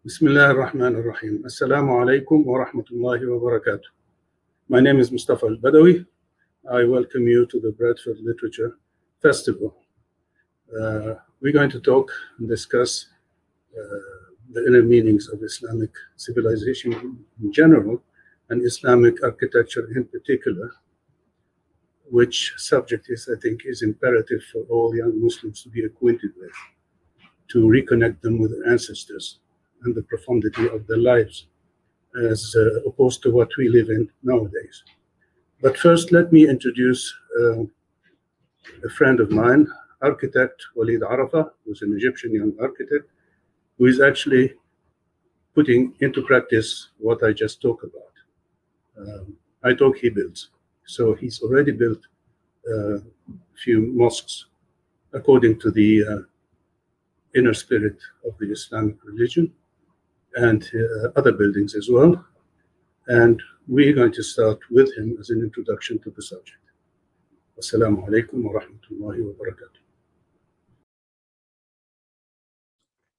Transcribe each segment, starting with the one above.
Bismillah ar-Rahman ar-Rahim. Assalamu alaikum wa rahmatullahi wa barakatuh. My name is Mostafa al-Badawi. I welcome you to the Bradford Literature Festival. We're going to talk and discuss the inner meanings of Islamic civilization in general and Islamic architecture in particular, which subject I think, is imperative for all young Muslims to be acquainted with, to reconnect them with their ancestors and the profundity of their lives, as opposed to what we live in nowadays. But first, let me introduce a friend of mine, architect Walid Arafa, who's an Egyptian young architect, who is actually putting into practice what I just talked about. I talk, he builds. So he's already built a few mosques according to the inner spirit of the Islamic religion, and other buildings as well. And we're going to start with him as an introduction to the subject. Assalamu alaikum wa rahmatullahi wa barakatuh.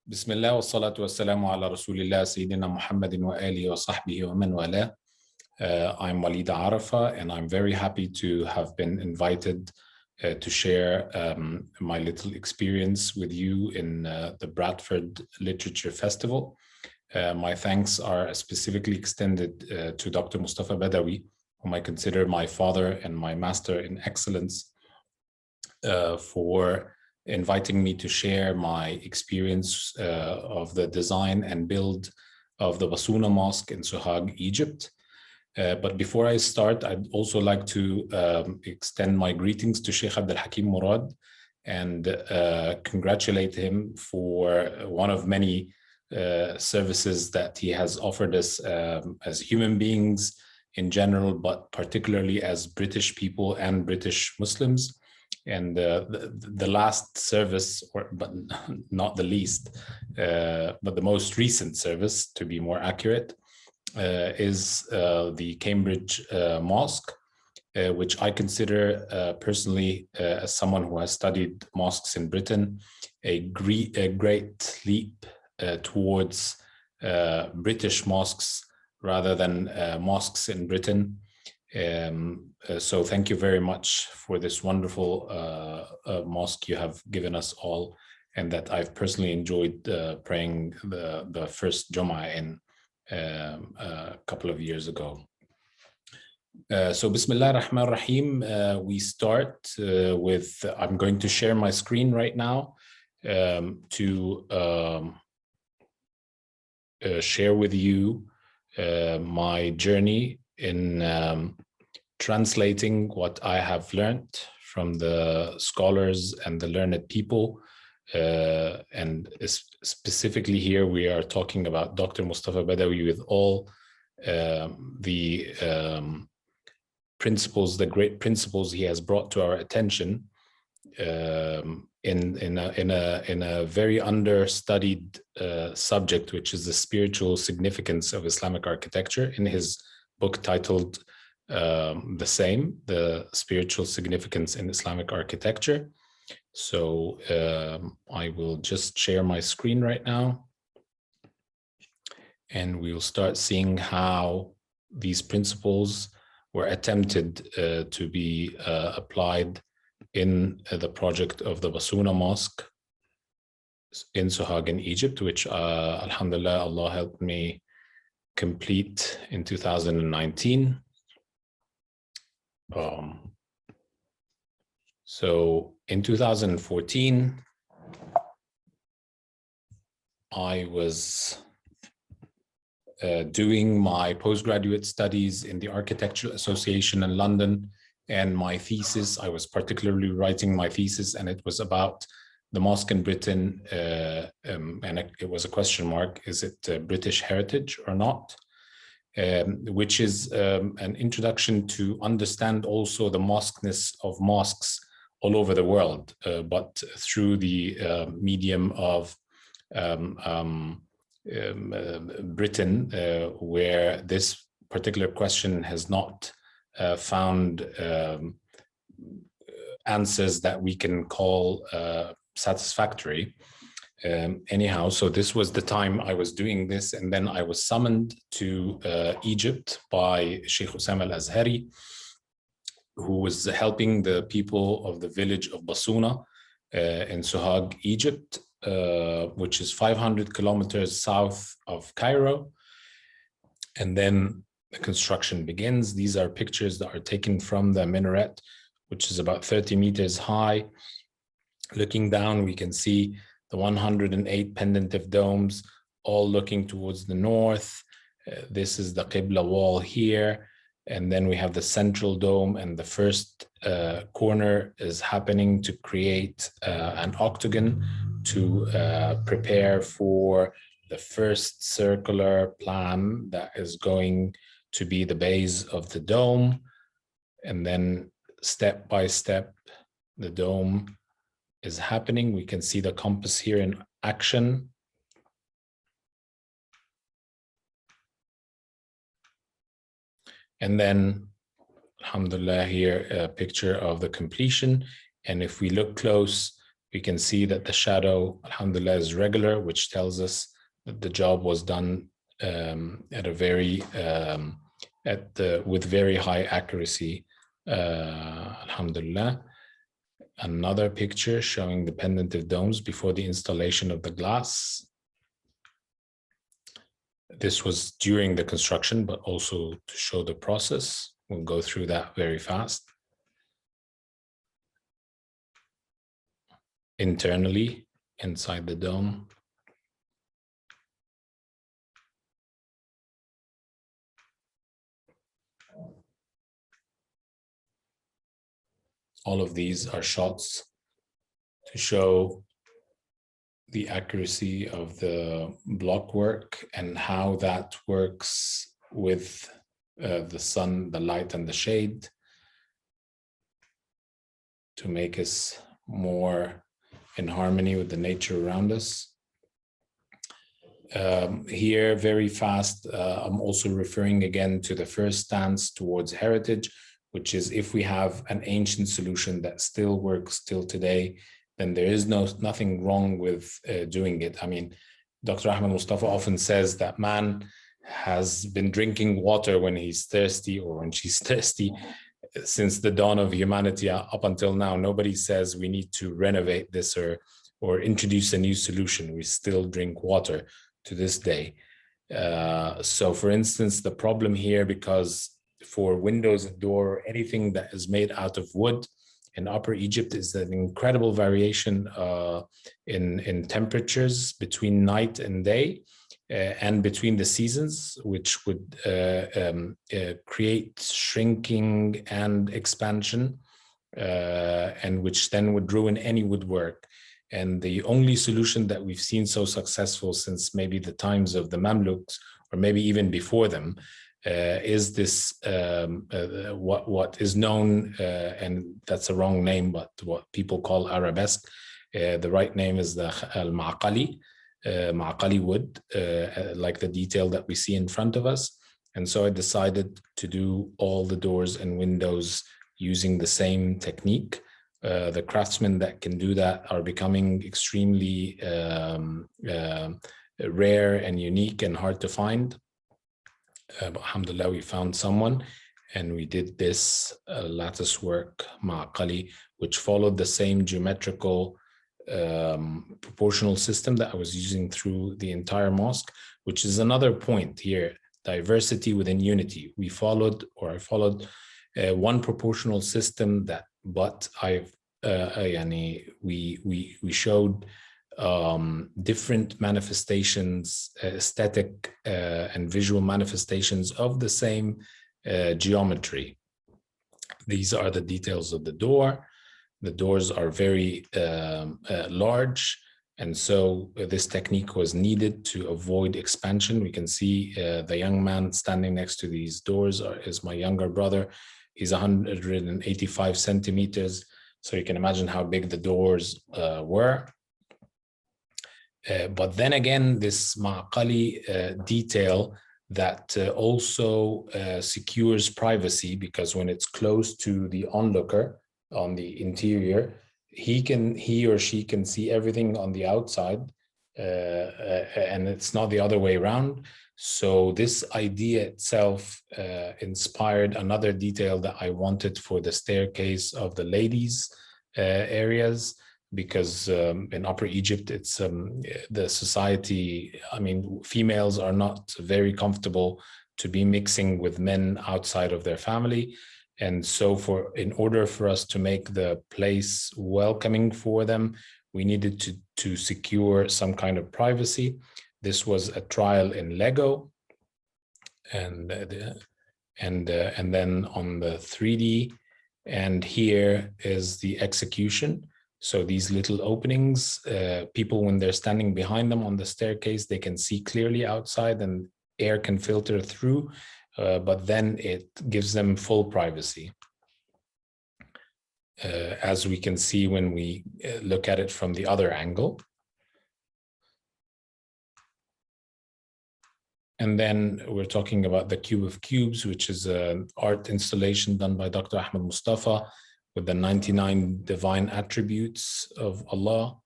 Bismillah wa salatu wa salamu ala Rasulillah Sayyidina Muhammadin wa alihi wa sahbihi wa man wala. I'm Walid Arafa, and I'm very happy to have been invited to share my little experience with you in the Bradford Literature Festival. My thanks are specifically extended to Dr. Mostafa al-Badawi, whom I consider my father and my master in excellence, for inviting me to share my experience of the design and build of the Basuna Mosque in Sohag, Egypt. But before I start, I'd also like to extend my greetings to Shaykh Abdal Hakim Murad and congratulate him for one of many services that he has offered us as human beings in general, but particularly as British people and British Muslims. And the last service, but not the least, but the most recent service, to be more accurate, is the Cambridge Mosque, which I consider personally, as someone who has studied mosques in Britain, a great leap towards British mosques rather than mosques in Britain. So thank you very much for this wonderful mosque you have given us all, and that I've personally enjoyed praying the first Jum'ah in a couple of years ago. So Bismillah ar-Rahman ar-Rahim, we start with, I'm going to share my screen right now to share with you my journey in translating what I have learned from the scholars and the learned people. And specifically here, we are talking about Dr. Mostafa al-Badawi with all the principles, the great principles he has brought to our attention in a very understudied subject, which is the spiritual significance of Islamic architecture, in his book titled the same, The Spiritual Significance in Islamic Architecture. So I will just share my screen right now, and we'll start seeing how these principles were attempted to be applied in the project of the Basuna Mosque in Sohag in Egypt, which alhamdulillah, Allah helped me complete in 2019. So in 2014, I was doing my postgraduate studies in the Architectural Association in London, and my thesis, I was particularly writing my thesis, and it was about the mosque in Britain, and it was a question mark, is it British heritage or not? Which is an introduction to understand also the mosqueness of mosques all over the world, but through the medium of Britain, where this particular question has not found answers that we can call satisfactory. Anyhow, so this was the time I was doing this, and then I was summoned to Egypt by Shaykh al-Azhari, who was helping the people of the village of Basuna in Sohag, Egypt, which is 500 kilometers south of Cairo. And then the construction begins. These are pictures that are taken from the minaret, which is about 30 meters high. Looking down, we can see the 108 pendentive domes, all looking towards the north. This is the Qibla wall here. And then we have the central dome, and the first corner is happening to create an octagon to prepare for the first circular plan that is going to be the base of the dome. And then step by step, the dome is happening. We can see the compass here in action. And then, alhamdulillah, here a picture of the completion. And if we look close, we can see that the shadow, alhamdulillah, is regular, which tells us that the job was done at a very with very high accuracy. Alhamdulillah. Another picture showing the pendentive domes before the installation of the glass. This was during the construction, but also to show the process. We'll go through that very fast. Internally, inside the dome. All of these are shots to show the accuracy of the block work and how that works with the sun, the light, and the shade to make us more in harmony with the nature around us. Here, very fast, I'm also referring again to the first stance towards heritage, which is if we have an ancient solution that still works till today, then there is nothing wrong with doing it. I mean, Dr. Mostafa often says that man has been drinking water when he's thirsty or when she's thirsty since the dawn of humanity up until now. Nobody says we need to renovate this or introduce a new solution. We still drink water to this day. So for instance, the problem here, because for windows and door, anything that is made out of wood in Upper Egypt is an incredible variation in temperatures between night and day and between the seasons, which would create shrinking and expansion, and which then would ruin any woodwork. And the only solution that we've seen so successful since maybe the times of the Mamluks, or maybe even before them, is this what is known, and that's a wrong name, but what people call arabesque. The right name is the al-ma'qali, ma'qali wood, like the detail that we see in front of us. And so I decided to do all the doors and windows using the same technique. The craftsmen that can do that are becoming extremely rare and unique and hard to find. But alhamdulillah, we found someone, and we did this lattice work, ma'qali, which followed the same geometrical proportional system that I was using through the entire mosque, which is another point here, diversity within unity. I followed one proportional system but we showed different manifestations, aesthetic and visual manifestations of the same geometry. These are the details of the door. The doors are very large, and so this technique was needed to avoid expansion. We can see the young man standing next to these doors is my younger brother. He's 185 centimeters, so you can imagine how big the doors were. But then again, this ma'qali detail that also secures privacy, because when it's close to the onlooker on the interior, he or she can see everything on the outside, and it's not the other way around. So this idea itself inspired another detail that I wanted for the staircase of the ladies' areas, because in Upper Egypt, it's the society, I mean, females are not very comfortable to be mixing with men outside of their family. And so in order for us to make the place welcoming for them, we needed to secure some kind of privacy. This was a trial in Lego, and then on the 3D, and here is the execution. So these little openings, people, when they're standing behind them on the staircase, they can see clearly outside and air can filter through, but then it gives them full privacy. As we can see when we look at it from the other angle. And then we're talking about the Cube of Cubes, which is an art installation done by Dr. Mostafa with the 99 divine attributes of Allah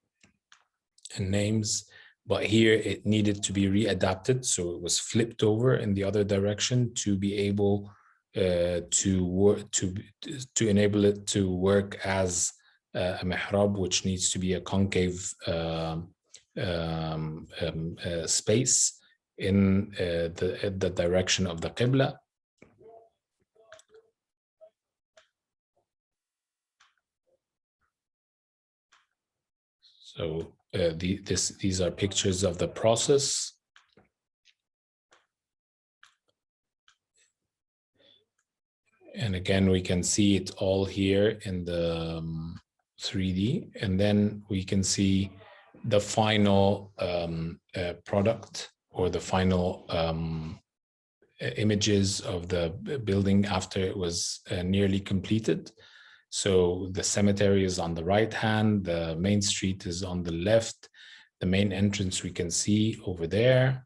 and names. But here it needed to be readapted, so it was flipped over in the other direction to be able to enable it to work as a mihrab, which needs to be a concave space in the direction of the Qibla. So these are pictures of the process. And again, we can see it all here in the 3D, and then we can see the final product, or the final images of the building after it was nearly completed. So the cemetery is on the right hand, the main street is on the left, the main entrance we can see over there.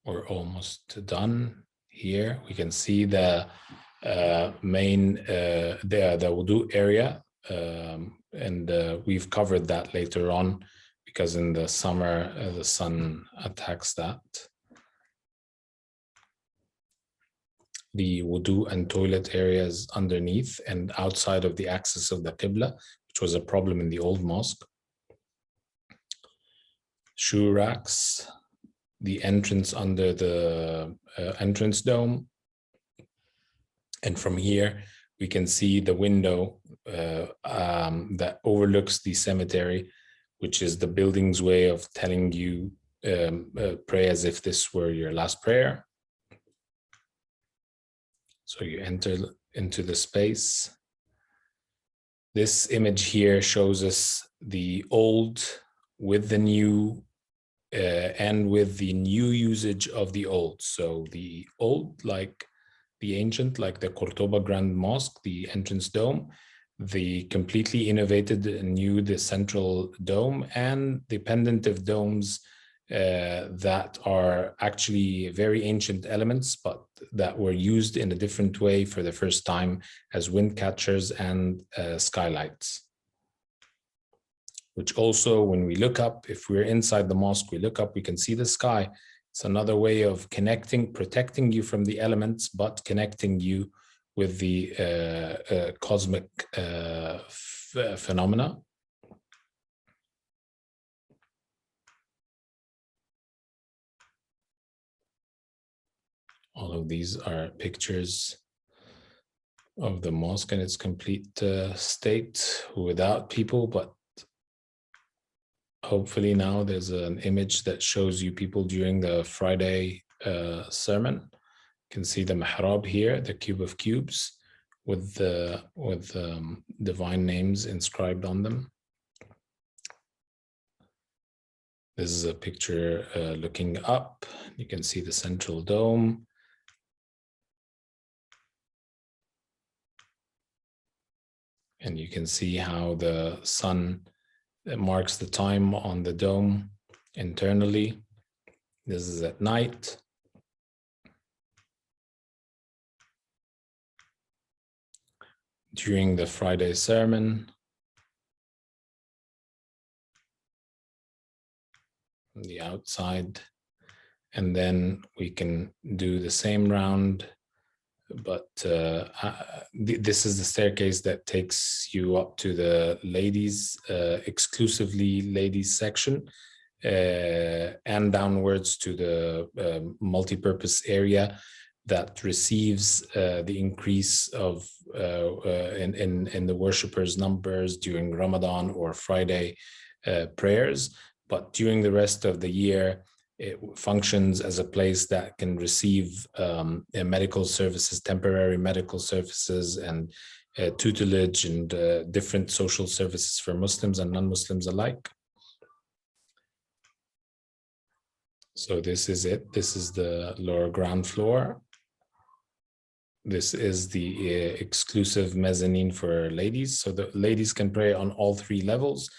We're almost done. Here we can see the main the wudu area, and we've covered that later on, because in the summer the sun attacks that. The wudu and toilet areas underneath and outside of the axis of the Qibla, which was a problem in the old mosque. Shoe racks, the entrance under the entrance dome. And from here, we can see the window that overlooks the cemetery, which is the building's way of telling you, pray as if this were your last prayer. So you enter into the space. This image here shows us the old with the new, and with the new usage of the old. So the old, like the ancient, like the Cordoba Grand Mosque, the entrance dome, the completely innovated and new, the central dome, and the pendentive domes that are actually very ancient elements, but that were used in a different way for the first time as wind catchers and skylights. Which also, when we look up, if we're inside the mosque, we look up, we can see the sky. It's another way of connecting, protecting you from the elements, but connecting you with the cosmic phenomena. All of these are pictures of the mosque in its complete state without people, but hopefully now there's an image that shows you people during the Friday sermon. You can see the mihrab here, the cube of cubes, with divine names inscribed on them. This is a picture looking up. You can see the central dome. And you can see how the sun marks the time on the dome internally. This is at night. during the Friday sermon, on the outside, and then we can do the same round, but this is the staircase that takes you up to the ladies, exclusively ladies section, and downwards to the multi-purpose area that receives the increase of in the worshippers' numbers during Ramadan or Friday prayers. But during the rest of the year, it functions as a place that can receive medical services, temporary medical services, and tutelage and different social services for Muslims and non-Muslims alike. So this is it. This is the lower ground floor. This is the exclusive mezzanine for ladies. So the ladies can pray on all three levels.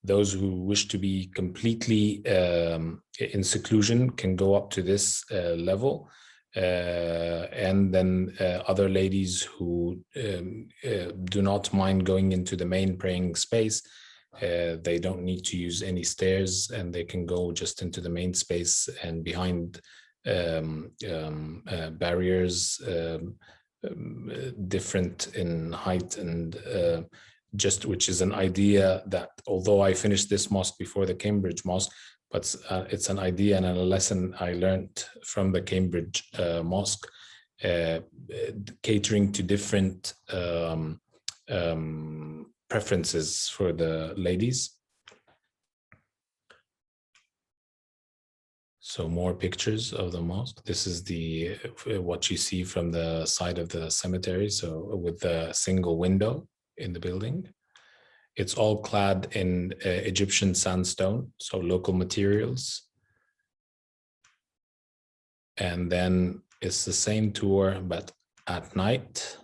Those who wish to be completely in seclusion can go up to this level. And then other ladies who do not mind going into the main praying space, they don't need to use any stairs, and they can go just into the main space and behind barriers different in height and which is an idea that, although I finished this mosque before the Cambridge Mosque, but it's an idea and a lesson I learned from the Cambridge Mosque, catering to different preferences for the ladies. So more pictures of the mosque. This is the what you see from the side of the cemetery, so with the single window in the building. It's all clad in Egyptian sandstone, so local materials. And then it's the same tour, but at night.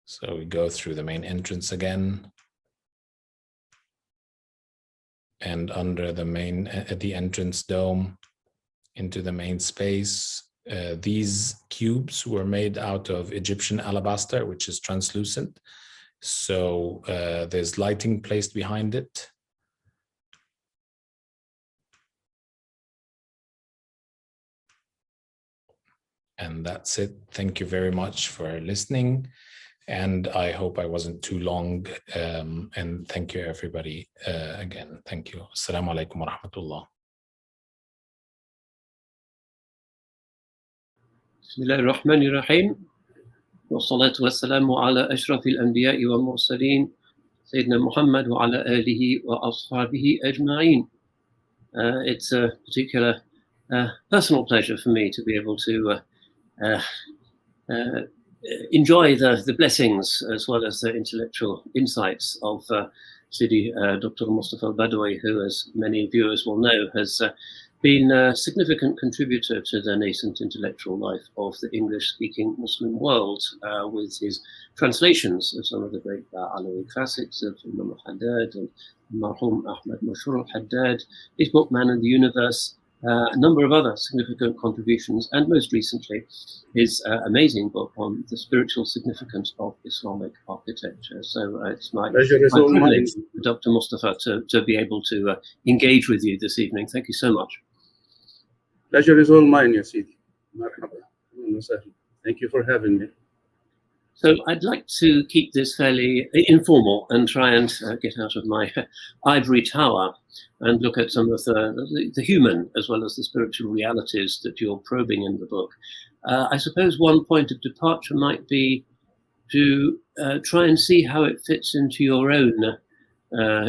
So we go through the main entrance again. And under the entrance dome into the main space. These cubes were made out of Egyptian alabaster, which is translucent. So there's lighting placed behind it. And that's it. Thank you very much for listening. And I hope I wasn't too long. And thank you, everybody, again. Thank you. Assalamu alaikum wa rahmatullah. Bismillah ar-Rahman ar-Rahim. والصلاة والسلام على أشرف الأنبياء والمرسلين سيدنا محمد وعلى آله وأصحابه أجمعين. It's a particular personal pleasure for me to be able to enjoy the blessings as well as the intellectual insights of Sidi Dr Mostafa al-Badawi, who, as many viewers will know, has been a significant contributor to the nascent intellectual life of the English-speaking Muslim world, with his translations of some of the great Alawi classics of Imam al-Haddad and Marhum Ahmad Mashhur al-Haddad, his book Man and the Universe, a number of other significant contributions, and most recently his amazing book on the spiritual significance of Islamic architecture. So it's my privilege, Dr. Mostafa, to be able to engage with you this evening. Thank you so much. Pleasure is all mine, Ya Sidi. Thank you for having me. So I'd like to keep this fairly informal and try and get out of my ivory tower and look at some of the human as well as the spiritual realities that you're probing in the book. I suppose one point of departure might be to try and see how it fits into your own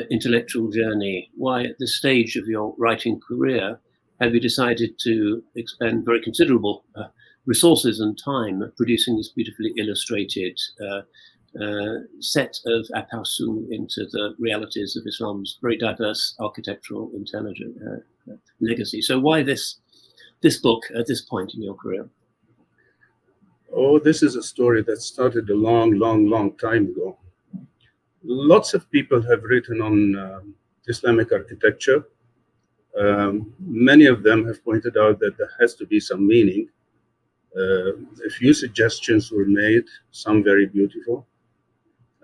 intellectual journey. Why, at this stage of your writing career, have you decided to expend very considerable resources and time producing this beautifully illustrated set of apausu into the realities of Islam's very diverse architectural intelligent legacy? So why this book at this point in your career? Oh, this is a story that started a long time ago. Lots of people have written on Islamic architecture. Many of them have pointed out that there has to be some meaning. A few suggestions were made, some very beautiful.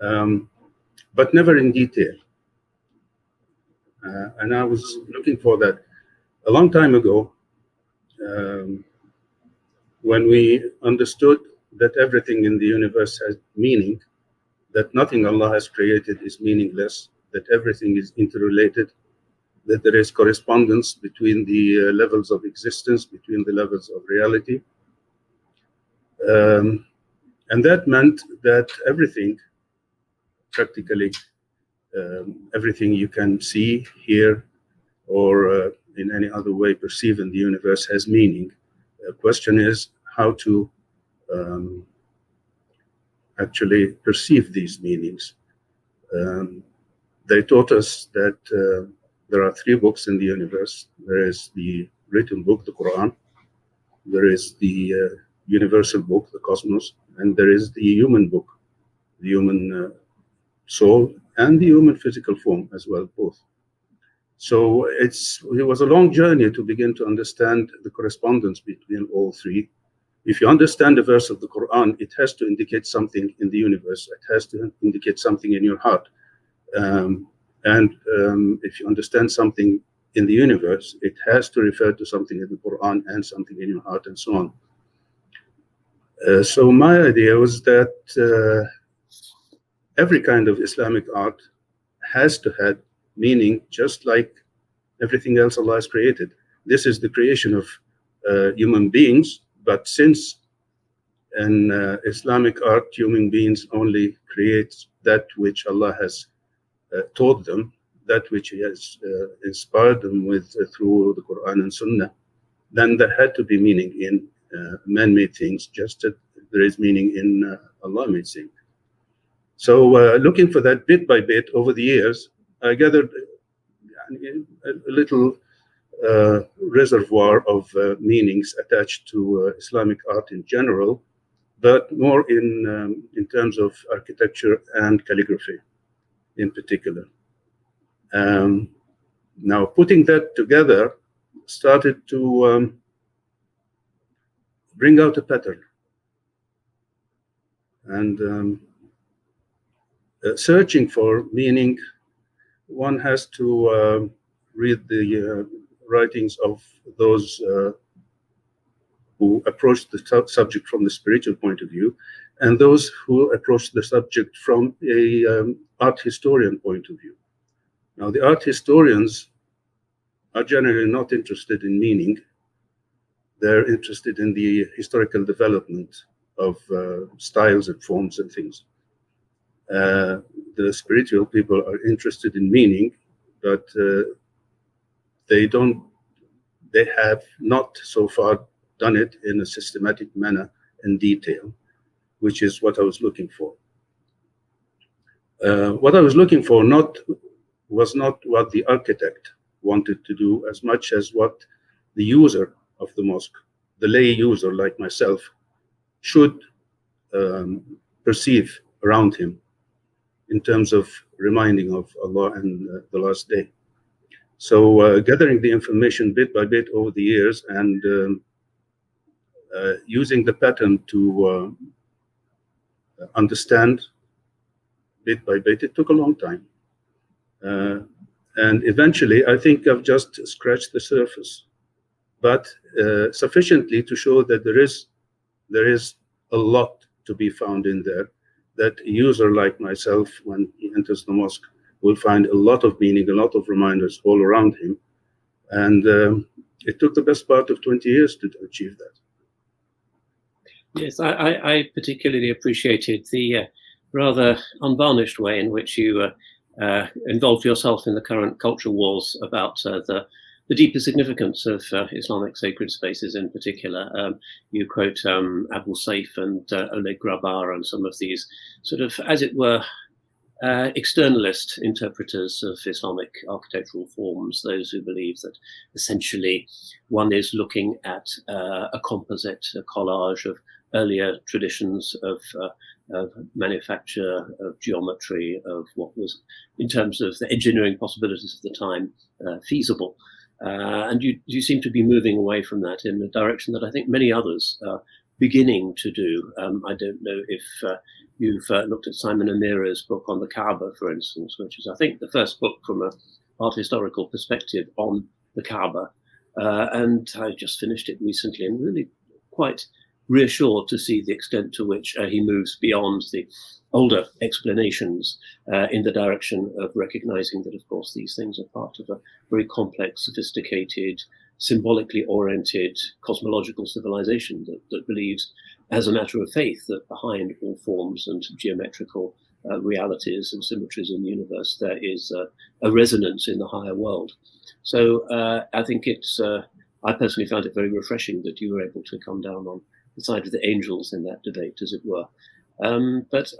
but never in detail. And I was looking for that a long time ago, when we understood that everything in the universe has meaning, that nothing Allah has created is meaningless, that everything is interrelated, that there is correspondence between the levels of existence, between the levels of reality. And that meant that everything, practically everything you can see, hear, or in any other way perceive in the universe has meaning. The question is how to actually perceive these meanings. They taught us that there are three books in the universe. There is the written book, the Quran. There is the universal book, the cosmos. And there is the human book, the human soul, and the human physical form as well, both. So it was a long journey to begin to understand the correspondence between all three. If you understand a verse of the Quran, it has to indicate something in the universe. It has to indicate something in your heart. If you understand something in the universe, it has to refer to something in the Quran and something in your heart, and so on. So my idea was that every kind of Islamic art has to have meaning, just like everything else Allah has created. This is the creation of human beings, but since in Islamic art, human beings only create that which Allah has taught them, that which He has inspired them with through the Quran and Sunnah, then there had to be meaning in man-made things, just as there is meaning in Allah-made things. So looking for that bit by bit over the years, I gathered a little reservoir of meanings attached to Islamic art in general, but more in terms of architecture and calligraphy in particular. Now, putting that together started to bring out a pattern. And searching for meaning, one has to read the writings of those who approach the subject from the spiritual point of view, and those who approach the subject from a art historian point of view. Now, the art historians are generally not interested in meaning. They're interested in the historical development of styles and forms and things. The spiritual people are interested in meaning, but they have not so far done it in a systematic manner and detail, which is what I was looking for. What I was looking for was not what the architect wanted to do as much as what the user of the mosque, the lay user like myself, should perceive around him in terms of reminding of Allah and the last day. So gathering the information bit by bit over the years and using the pattern to understand bit by bit, it took a long time. And eventually, I think I've just scratched the surface, but sufficiently to show that there is a lot to be found in there, that a user like myself, when he enters the mosque, will find a lot of meaning, a lot of reminders all around him. And it took the best part of 20 years to achieve that. Yes, I particularly appreciated the rather unvarnished way in which you involved yourself in the current culture wars about the deeper significance of Islamic sacred spaces in particular. You quote Abu Saif and Oleg Grabar and some of these sort of, as it were, externalist interpreters of Islamic architectural forms, those who believe that essentially one is looking at a composite, a collage of earlier traditions of manufacture, of geometry, of what was, in terms of the engineering possibilities of the time, feasible. And you seem to be moving away from that in a direction that I think many others beginning to do. I don't know if you've looked at Simon Amira's book on the Kaaba, for instance, which is, I think, the first book from an art historical perspective on the Kaaba. And I just finished it recently and really quite reassured to see the extent to which he moves beyond the older explanations in the direction of recognizing that, of course, these things are part of a very complex, sophisticated, symbolically oriented cosmological civilization that believes, as a matter of faith, that behind all forms and geometrical realities and symmetries in the universe, there is a resonance in the higher world. So I think it's, I personally found it very refreshing that you were able to come down on the side of the angels in that debate, as it were. But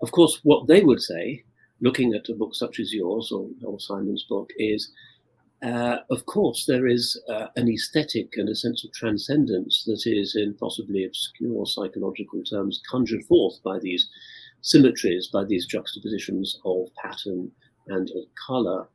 of course, what they would say, looking at a book such as yours or Simon's book, is of course there is an aesthetic and a sense of transcendence that is, in possibly obscure psychological terms, conjured forth by these symmetries, by these juxtapositions of pattern and of color.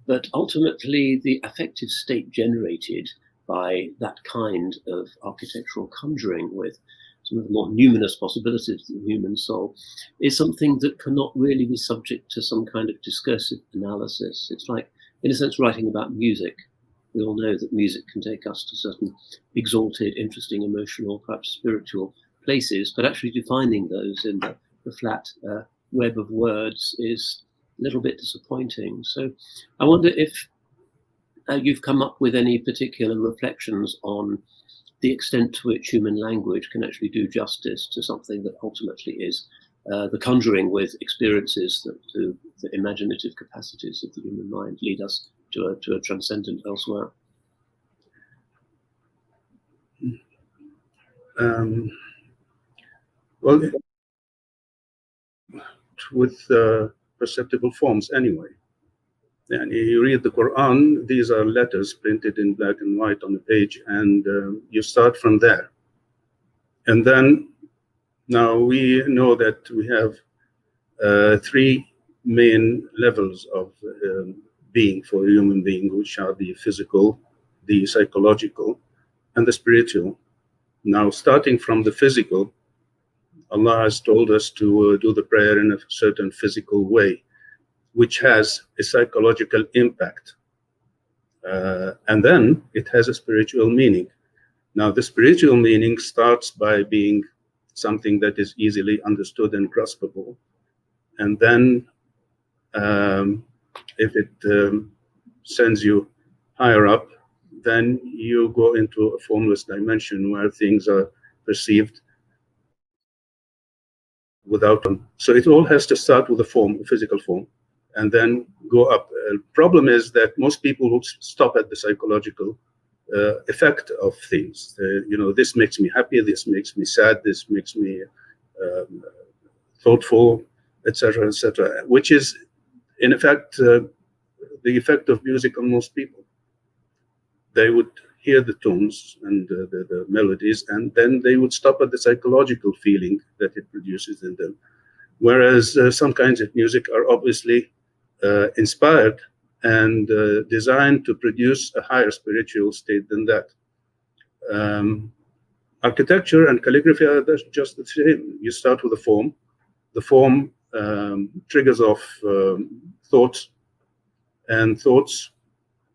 But ultimately, the affective state generated by that kind of architectural conjuring with some of the more numinous possibilities of the human soul is something that cannot really be subject to some kind of discursive analysis. It's like, in a sense, writing about music. We all know that music can take us to certain exalted, interesting, emotional, perhaps spiritual places, but actually defining those in the flat web of words is a little bit disappointing. So I wonder if you've come up with any particular reflections on the extent to which human language can actually do justice to something that ultimately is the conjuring with experiences that through the imaginative capacities of the human mind lead us to a transcendent elsewhere. Well, with perceptible forms anyway. And you read the Quran, these are letters printed in black and white on the page, and you start from there. And then now we know that we have three main levels of being for a human being, which are the physical, the psychological, and the spiritual. Now, starting from the physical, Allah has told us to do the prayer in a certain physical way, which has a psychological impact. And then it has a spiritual meaning. Now, the spiritual meaning starts by being something that is easily understood and graspable. And then if it sends you higher up, then you go into a formless dimension where things are perceived without them. So it all has to start with a form, a physical form, and then go up. Problem is that most people will stop at the psychological effect of things. You know, this makes me happy, this makes me sad, this makes me thoughtful, etc., etc., which is, in effect, the effect of music on most people. They would hear the tones and the melodies, and then they would stop at the psychological feeling that it produces in them. Whereas some kinds of music are obviously inspired and designed to produce a higher spiritual state than that. Architecture and calligraphy are just the same. You start with a form. The form triggers off thoughts, and thoughts,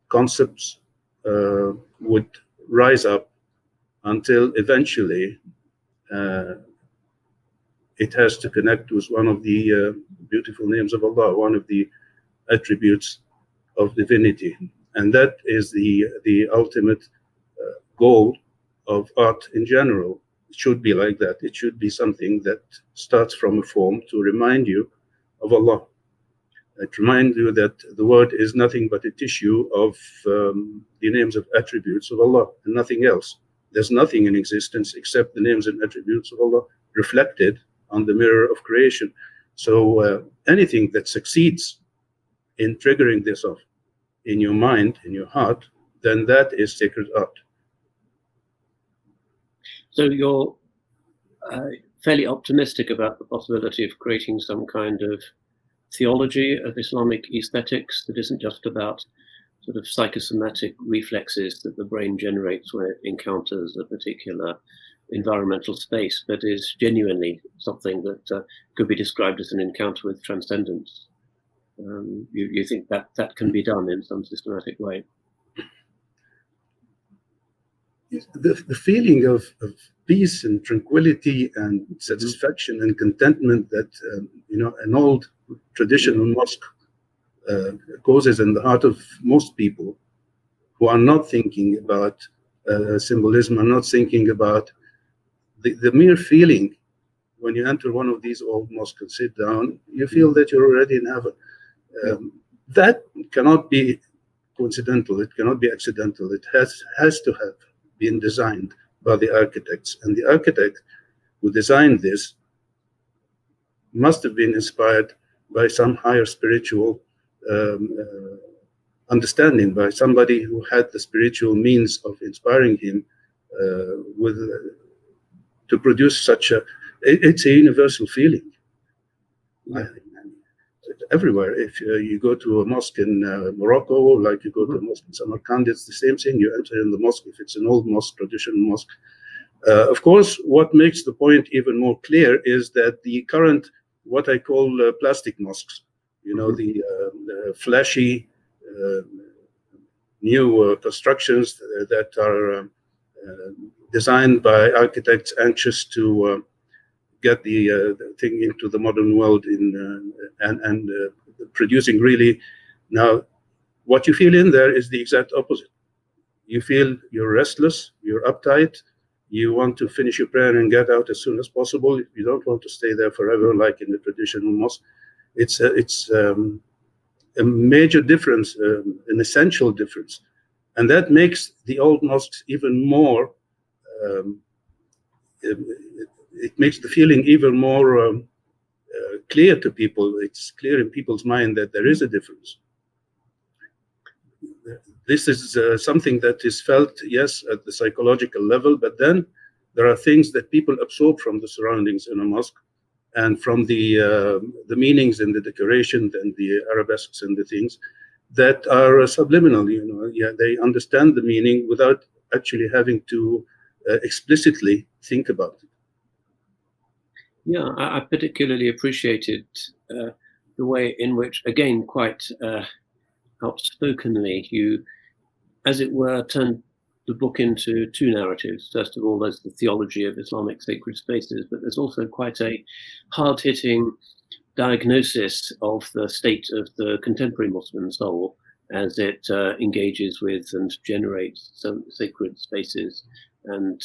concepts would rise up until eventually it has to connect with one of the beautiful names of Allah, one of the attributes of divinity. And that is the ultimate goal of art in general. It should be like that. It should be something that starts from a form to remind you of Allah. It reminds you that the word is nothing but a tissue of the names of attributes of Allah and nothing else. There's nothing in existence except the names and attributes of Allah reflected on the mirror of creation. So anything that succeeds in triggering this off in your mind, in your heart, then that is sacred art. So you're fairly optimistic about the possibility of creating some kind of theology of Islamic aesthetics that isn't just about sort of psychosomatic reflexes that the brain generates when it encounters a particular environmental space, but is genuinely something that could be described as an encounter with transcendence. You think that that can be done in some systematic way? The feeling of peace and tranquility and satisfaction and contentment that an old traditional mosque causes in the heart of most people who are not thinking about symbolism, are not thinking about the mere feeling when you enter one of these old mosques and sit down, you feel that you're already in heaven. That cannot be coincidental. It cannot be accidental. It has to have been designed by the architects, and the architect who designed this must have been inspired by some higher spiritual understanding, by somebody who had the spiritual means of inspiring him to produce such a. It's a universal feeling. I think. Everywhere. If you go to a mosque in Morocco, like you go to a mosque in Samarkand, it's the same thing. You enter in the mosque if it's an old mosque, traditional mosque. Of course, what makes the point even more clear is that the current, what I call plastic mosques, the flashy new constructions that are designed by architects anxious to get the thing into the modern world and producing really. Now, what you feel in there is the exact opposite. You feel you're restless, you're uptight, you want to finish your prayer and get out as soon as possible. You don't want to stay there forever like in the traditional mosque. It's a major difference, an essential difference. And that makes the old mosques even more it makes the feeling even more clear to people. It's clear in people's mind that there is a difference. This is something that is felt, yes, at the psychological level, but then there are things that people absorb from the surroundings in a mosque and from the meanings and the decoration and the arabesques and the things that are subliminal. Yeah, they understand the meaning without actually having to explicitly think about it. Yeah, I particularly appreciated the way in which, again, quite outspokenly, you, as it were, turned the book into two narratives. First of all, there's the theology of Islamic sacred spaces, but there's also quite a hard-hitting diagnosis of the state of the contemporary Muslim soul as it engages with and generates some sacred spaces. And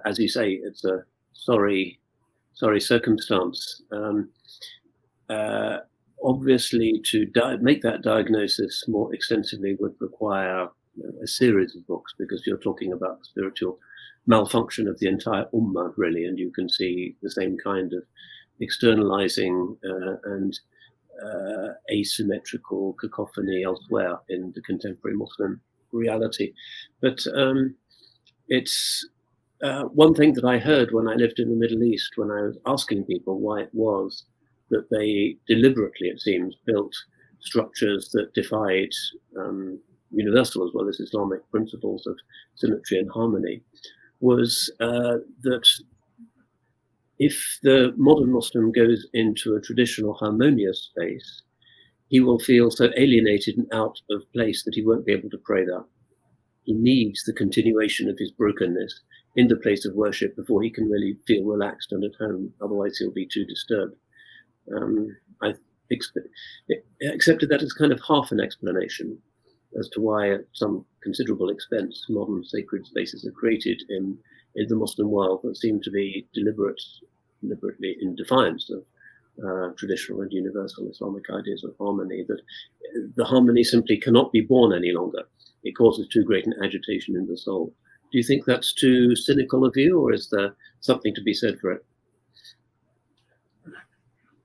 as you say, it's a sorry circumstance. Obviously, to make that diagnosis more extensively would require a series of books, because you're talking about the spiritual malfunction of the entire ummah, really, and you can see the same kind of externalizing and asymmetrical cacophony elsewhere in the contemporary Muslim reality. But it's one thing that I heard when I lived in the Middle East, when I was asking people why it was that they deliberately, it seems, built structures that defied universal as well as Islamic principles of symmetry and harmony, was that if the modern Muslim goes into a traditional harmonious space, he will feel so alienated and out of place that he won't be able to pray there. He needs the continuation of his brokenness in the place of worship before he can really feel relaxed and at home. Otherwise, he'll be too disturbed. I accepted that as kind of half an explanation as to why, at some considerable expense, modern sacred spaces are created in the Muslim world that seem to be deliberately in defiance of traditional and universal Islamic ideas of harmony, that the harmony simply cannot be born any longer. It causes too great an agitation in the soul. Do you think that's too cynical a view, or is there something to be said for it?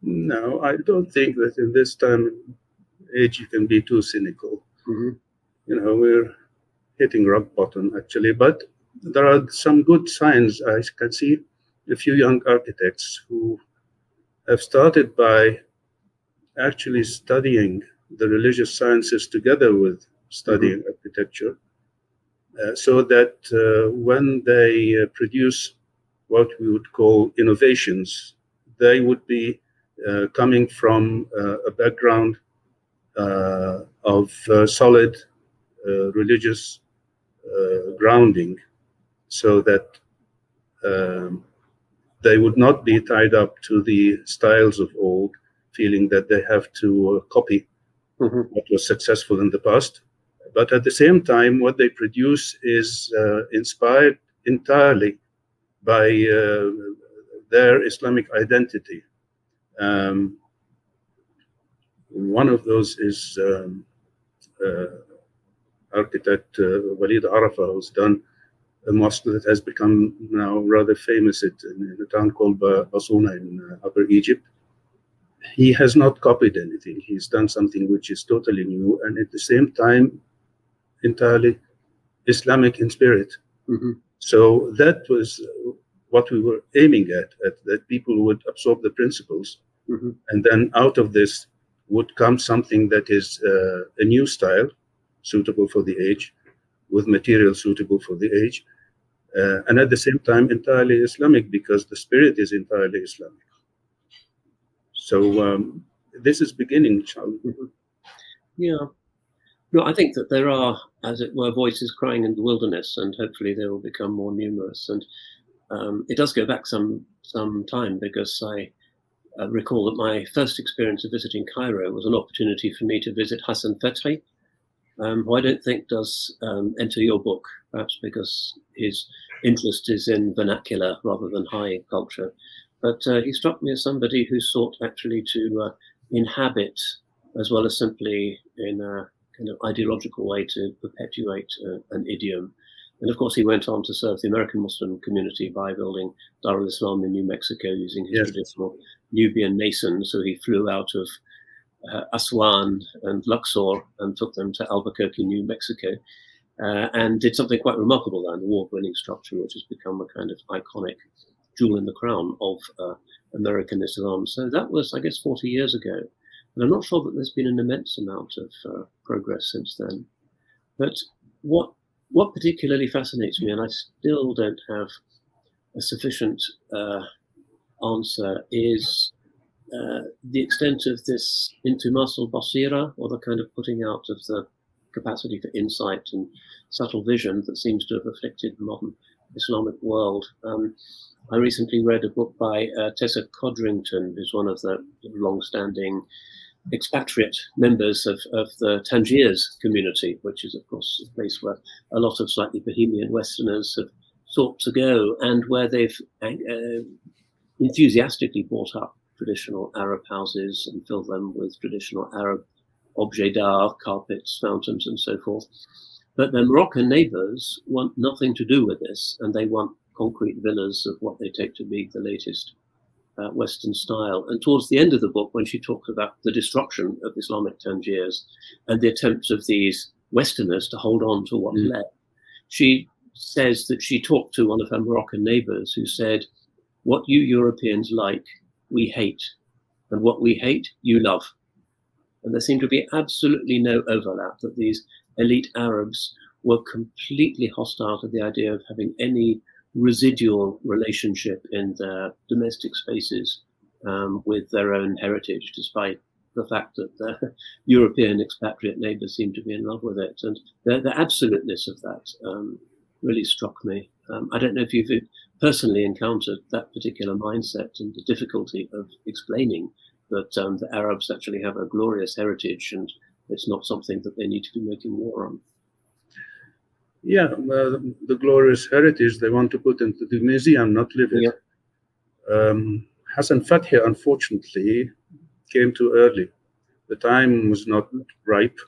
No, I don't think that in this time and age you can be too cynical. Mm-hmm. We're hitting rock bottom, actually, but there are some good signs. I can see a few young architects who have started by actually studying the religious sciences together with studying architecture, so that when they produce what we would call innovations, they would be coming from a background of solid religious grounding, so that they would not be tied up to the styles of old, feeling that they have to copy what was successful in the past. But at the same time, what they produce is inspired entirely by their Islamic identity. One of those is architect Walid Arafa, who's done a mosque that has become now rather famous in a town called Basuna in Upper Egypt. He has not copied anything. He's done something which is totally new and at the same time entirely Islamic in spirit. So that was what we were aiming at that people would absorb the principles, and then out of this would come something that is a new style, suitable for the age, with material suitable for the age, and at the same time entirely Islamic, because the spirit is entirely Islamic. So this is beginning, Charlie. Yeah. No, I think that there are, as it were, voices crying in the wilderness, and hopefully they will become more numerous. And it does go back some time, because I recall that my first experience of visiting Cairo was an opportunity for me to visit Hassan Fethi, who I don't think does enter your book, perhaps because his interest is in vernacular rather than high culture. But he struck me as somebody who sought actually to inhabit, as well as simply in a kind of ideological way to perpetuate an idiom. And of course, he went on to serve the American Muslim community by building Dar al-Islam in New Mexico using his traditional Nubian masons. So he flew out of Aswan and Luxor and took them to Albuquerque, New Mexico, and did something quite remarkable there, an award-winning structure, which has become a kind of iconic jewel in the crown of American Islam. So that was, I guess, 40 years ago. And I'm not sure that there's been an immense amount of progress since then. But what particularly fascinates me, and I still don't have a sufficient answer, is the extent of this intimas al-basira, or the kind of putting out of the capacity for insight and subtle vision that seems to have afflicted the modern Islamic world. I recently read a book by Tessa Codrington, who's one of the long-standing expatriate members of the Tangiers community, which is, of course, a place where a lot of slightly bohemian Westerners have sought to go, and where they've enthusiastically bought up traditional Arab houses and filled them with traditional Arab objets d'art, carpets, fountains, and so forth. But their Moroccan neighbors want nothing to do with this, and they want concrete villas of what they take to be the latest Western style. And towards the end of the book, when she talks about the destruction of Islamic Tangiers and the attempts of these Westerners to hold on to what's left, she says that she talked to one of her Moroccan neighbors who said, "What you Europeans like, we hate, and what we hate, you love." And there seemed to be absolutely no overlap, that these elite Arabs were completely hostile to the idea of having any residual relationship in their domestic spaces with their own heritage, despite the fact that their European expatriate neighbors seemed to be in love with it. And the absoluteness of that really struck me. I don't know if you've personally encountered that particular mindset and the difficulty of explaining that the Arabs actually have a glorious heritage and it's not something that they need to be making war on. Yeah, the glorious heritage they want to put into the museum, not live it. Hassan Fethi, unfortunately, came too early. The time was not ripe,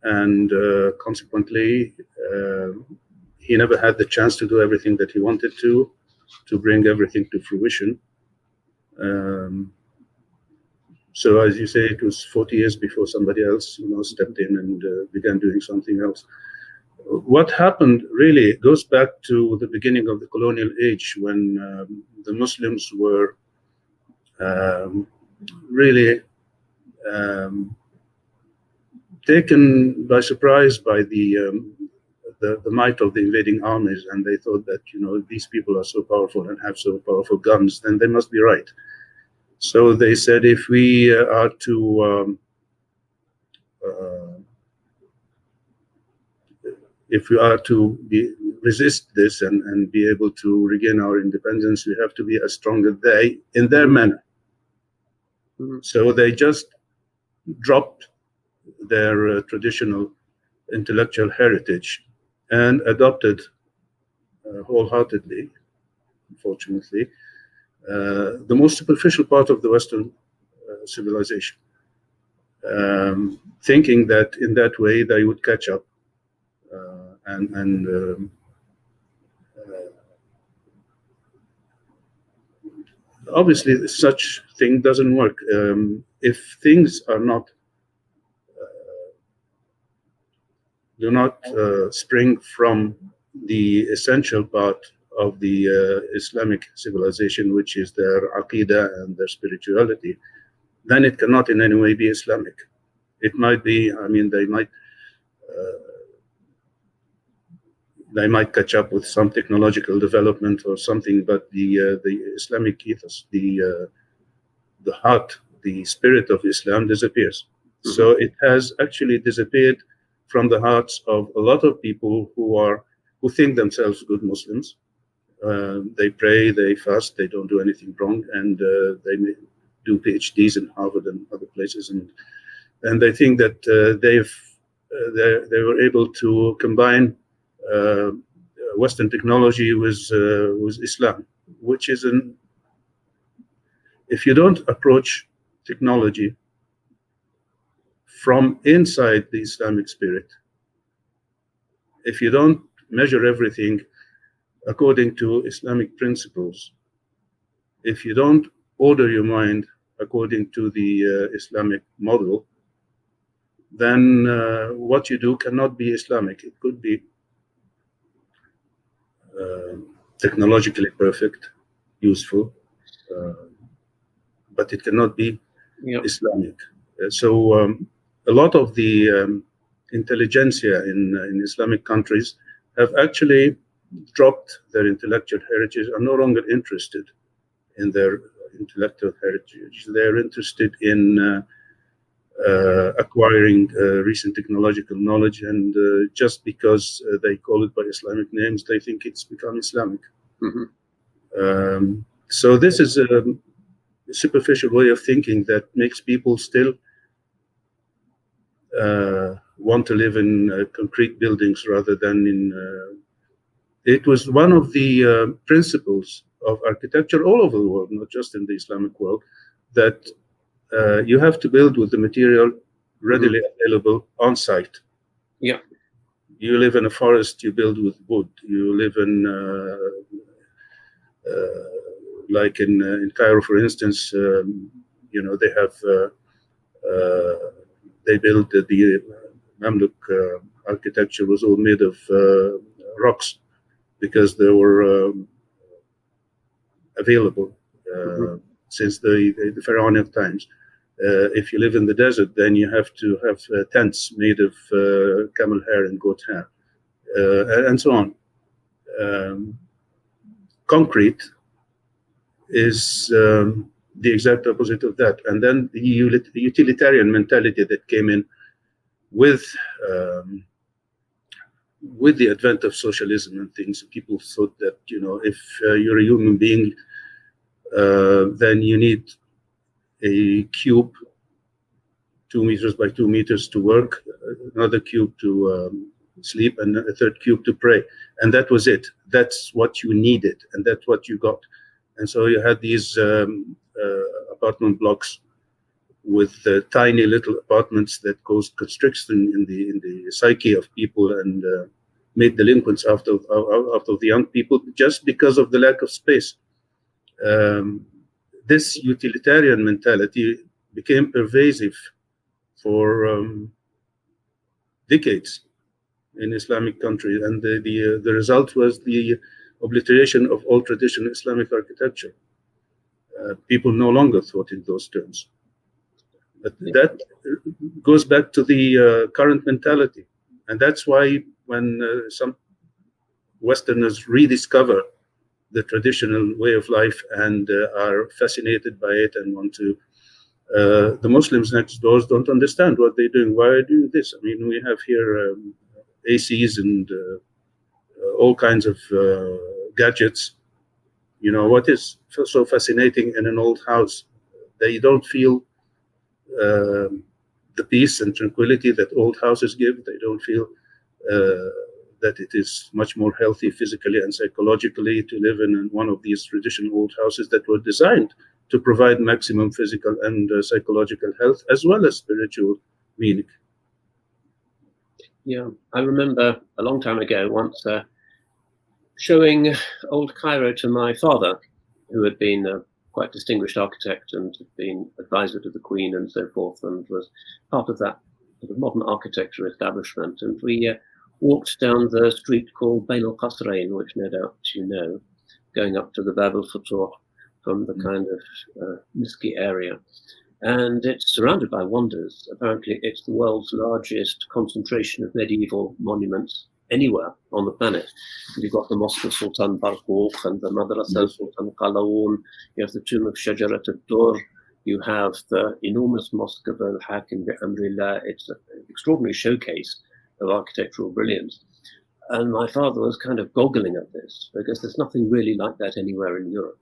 and consequently, he never had the chance to do everything that he wanted to bring everything to fruition. So, as you say, it was 40 years before somebody else, stepped in and began doing something else. What happened really goes back to the beginning of the colonial age, when the Muslims were really taken by surprise by the might of the invading armies, and they thought that, you know, these people are so powerful and have so powerful guns, then they must be right. So they said, if we are to resist this and be able to regain our independence, we have to be as strong as they, in their manner. So they just dropped their traditional intellectual heritage and adopted wholeheartedly, unfortunately, the most superficial part of the Western civilization, thinking that in that way they would catch up. Obviously, such thing doesn't work. If things are not do not spring from the essential part of the Islamic civilization, which is their aqidah and their spirituality, then it cannot in any way be Islamic. It might be, I mean, they might catch up with some technological development or something, but the Islamic ethos, the heart, the spirit of Islam disappears. So it has actually disappeared from the hearts of a lot of people who think themselves good Muslims. They pray, they fast, they don't do anything wrong, and they do PhDs in Harvard and other places, and they think that they were able to combine Western technology with Islam, which is if you don't approach technology from inside the Islamic spirit, if you don't measure everything according to Islamic principles, if you don't order your mind according to the Islamic model, then what you do cannot be Islamic. It could be technologically perfect, useful, but it cannot be Islamic. So a lot of the intelligentsia in Islamic countries have actually dropped their intellectual heritage, are no longer interested in their intellectual heritage. They're interested in acquiring recent technological knowledge, and just because they call it by Islamic names, they think it's become Islamic. So this is a superficial way of thinking that makes people still want to live in concrete buildings rather than in... It was one of the principles of architecture all over the world, not just in the Islamic world, that you have to build with the material readily available on site. Yeah. You live in a forest, you build with wood. You live in like in Cairo, for instance, you know, they have they built the Mamluk architecture was all made of rocks because they were available since the pharaonic times. If you live in the desert, then you have to have tents made of camel hair and goat hair, and so on. Concrete is the exact opposite of that. And then the utilitarian mentality that came in with the advent of socialism and things. People thought that, you know, if you're a human being, then you need a cube 2 meters by 2 meters to work, another cube to sleep, and a third cube to pray. And that was it. That's what you needed, and that's what you got. And so you had these apartment blocks with tiny little apartments that caused constriction in the psyche of people and made delinquents out of the young people just because of the lack of space. This utilitarian mentality became pervasive for decades in Islamic countries, and the result was the obliteration of all traditional Islamic architecture. People no longer thought in those terms. But that goes back to the current mentality. And that's why when some Westerners rediscover the traditional way of life and are fascinated by it and want to, the Muslims next door don't understand what they're doing. Why are they doing this? I mean, we have here ACs and all kinds of gadgets. You know, what is so fascinating in an old house? They don't feel the peace and tranquility that old houses give. They don't feel that it is much more healthy physically and psychologically to live in one of these traditional old houses that were designed to provide maximum physical and psychological health as well as spiritual meaning. Yeah, I remember a long time ago once showing old Cairo to my father, who had been a quite distinguished architect and had been advisor to the Queen and so forth, and was part of that sort of modern architecture establishment. And we walked down the street called Bain al-Qasrain, which no doubt you know, going up to the Bab al-Futuh from the kind of Mosque area. And it's surrounded by wonders. Apparently, it's the world's largest concentration of medieval monuments anywhere on the planet. You've got the Mosque of Sultan Barquq and the Madrasa of Sultan Qalaun. You have the tomb of Shajarat al-Dur. You have the enormous Mosque of al-Hakim Amrillah. It's an extraordinary showcase of architectural brilliance. And my father was kind of goggling at this because there's nothing really like that anywhere in Europe.